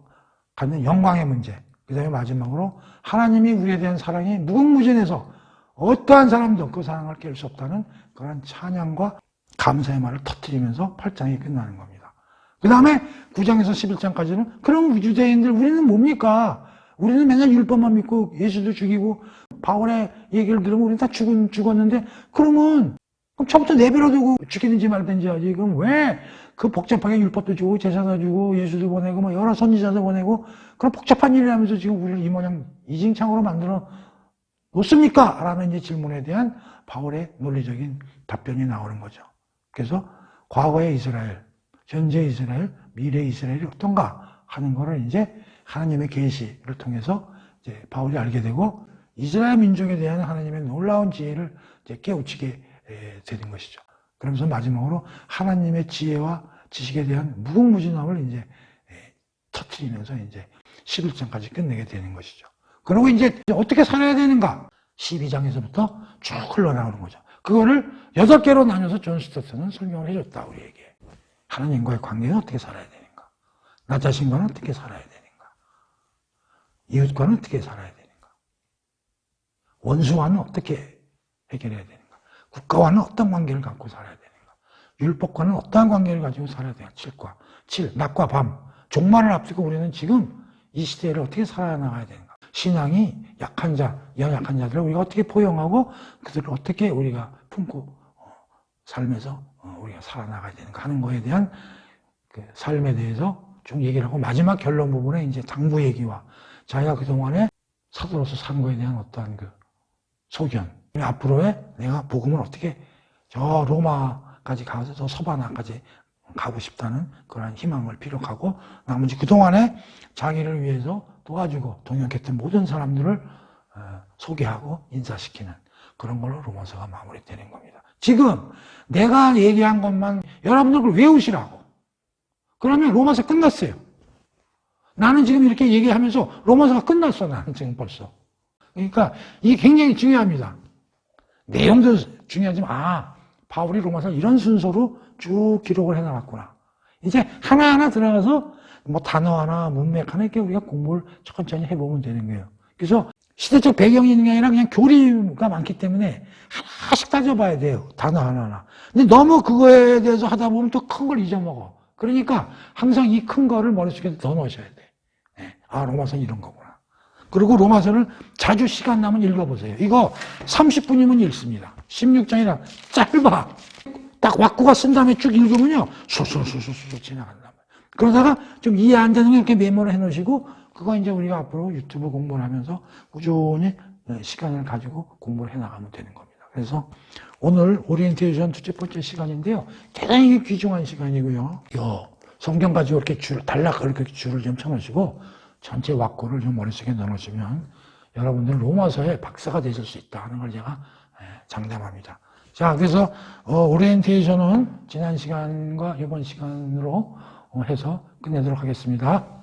갖는 영광의 문제, 그 다음에 마지막으로 하나님이 우리에 대한 사랑이 무궁무진해서 어떠한 사람도 그 사랑을 깰 수 없다는 그런 찬양과 감사의 말을 터뜨리면서 8장이 끝나는 겁니다. 그 다음에 9장에서 11장까지는 그럼 유대인들 우리는 뭡니까? 우리는 맨날 율법만 믿고 예수도 죽이고 바울의 얘기를 들으면 우리는 다 죽었는데, 그럼 처음부터 내버려 두고 죽이든지 말든지 하지. 그럼 왜 그 복잡하게 율법도 주고, 제사도 주고, 예수도 보내고, 뭐 여러 선지자도 보내고, 그런 복잡한 일을 하면서 지금 우리를 이 모양, 이징창으로 만들어 놓습니까? 라는 이제 질문에 대한 바울의 논리적인 답변이 나오는 거죠. 그래서 과거의 이스라엘, 현재 이스라엘, 미래 이스라엘이 어떤가 하는 거를 이제 하나님의 계시를 통해서 이제 바울이 알게 되고, 이스라엘 민족에 대한 하나님의 놀라운 지혜를 이제 깨우치게 되는 것이죠. 그러면서 마지막으로 하나님의 지혜와 지식에 대한 무궁무진함을 이제 터뜨리면서 이제 11장까지 끝내게 되는 것이죠. 그리고 이제 어떻게 살아야 되는가? 12장에서부터 쭉 흘러나오는 거죠. 그거를 8개로 나눠서 존 스토트는 설명을 해줬다, 우리에게. 하나님과의 관계는 어떻게 살아야 되는가? 나 자신과는 어떻게 살아야 되는가? 이웃과는 어떻게 살아야 되는가? 원수와는 어떻게 해결해야 되는가? 국가와는 어떤 관계를 갖고 살아야 되는가? 율법과는 어떠한 관계를 가지고 살아야 되는가? 7, 낮과 밤. 종말을 앞두고 우리는 지금 이 시대를 어떻게 살아나가야 되는가? 신앙이 약한 자, 연약한 자들을 우리가 어떻게 포용하고 그들을 어떻게 우리가 품고 삶에서 우리가 살아나가야 되는가 하는 거에 대한 그 삶에 대해서 쭉 얘기를 하고, 마지막 결론 부분에 이제 당부 얘기와 자기가 그동안에 사도로서 산 거에 대한 어떠한 그 소견, 앞으로의 내가 복음을 어떻게 저 로마까지 가서 저 서바나까지 가고 싶다는 그런 희망을 피력하고, 나머지 그동안에 자기를 위해서 도와주고 동역했던 모든 사람들을 소개하고 인사시키는 그런 걸로 로마서가 마무리되는 겁니다. 지금 내가 얘기한 것만 여러분들 그걸 외우시라고. 그러면 로마서 끝났어요. 나는 지금 이렇게 얘기하면서 로마서가 끝났어, 나는 지금 벌써. 그러니까 이게 굉장히 중요합니다. 내용도 중요하지만, 바울이 로마서 이런 순서로 쭉 기록을 해나갔구나. 이제 하나하나 들어가서 뭐 단어 하나, 문맥 하나 이렇게 우리가 공부를 천천히 해보면 되는 거예요. 그래서 시대적 배경이 있는 게 아니라 그냥 교리가 많기 때문에 하나씩 따져봐야 돼요. 단어 하나하나. 근데 너무 그거에 대해서 하다 보면 또 큰 걸 잊어먹어. 그러니까 항상 이 큰 거를 머릿속에 더 넣으셔야 돼. 네. 로마서는 이런 거구나. 그리고 로마서를 자주 시간 나면 읽어보세요. 이거 30분이면 읽습니다. 16장이라 짧아. 딱 왁구가 쓴 다음에 쭉 읽으면요, 수수수수수 지나간단 말이에요. 그러다가 좀 이해 안 되는 거 이렇게 메모를 해놓으시고, 그거 이제 우리가 앞으로 유튜브 공부를 하면서 꾸준히 시간을 가지고 공부를 해나가면 되는 겁니다. 그래서 오늘 오리엔테이션 둘째 번째 시간인데요, 대단히 귀중한 시간이고요. 성경 가지고 이렇게 단락을 이렇게 줄을 좀 쳐놓으시고 전체 왁구를 좀 머릿속에 넣어놓으시면 여러분들 로마서의 박사가 되실 수 있다 하는 걸 제가 장담합니다. 자, 그래서 오리엔테이션은 지난 시간과 이번 시간으로 해서 끝내도록 하겠습니다.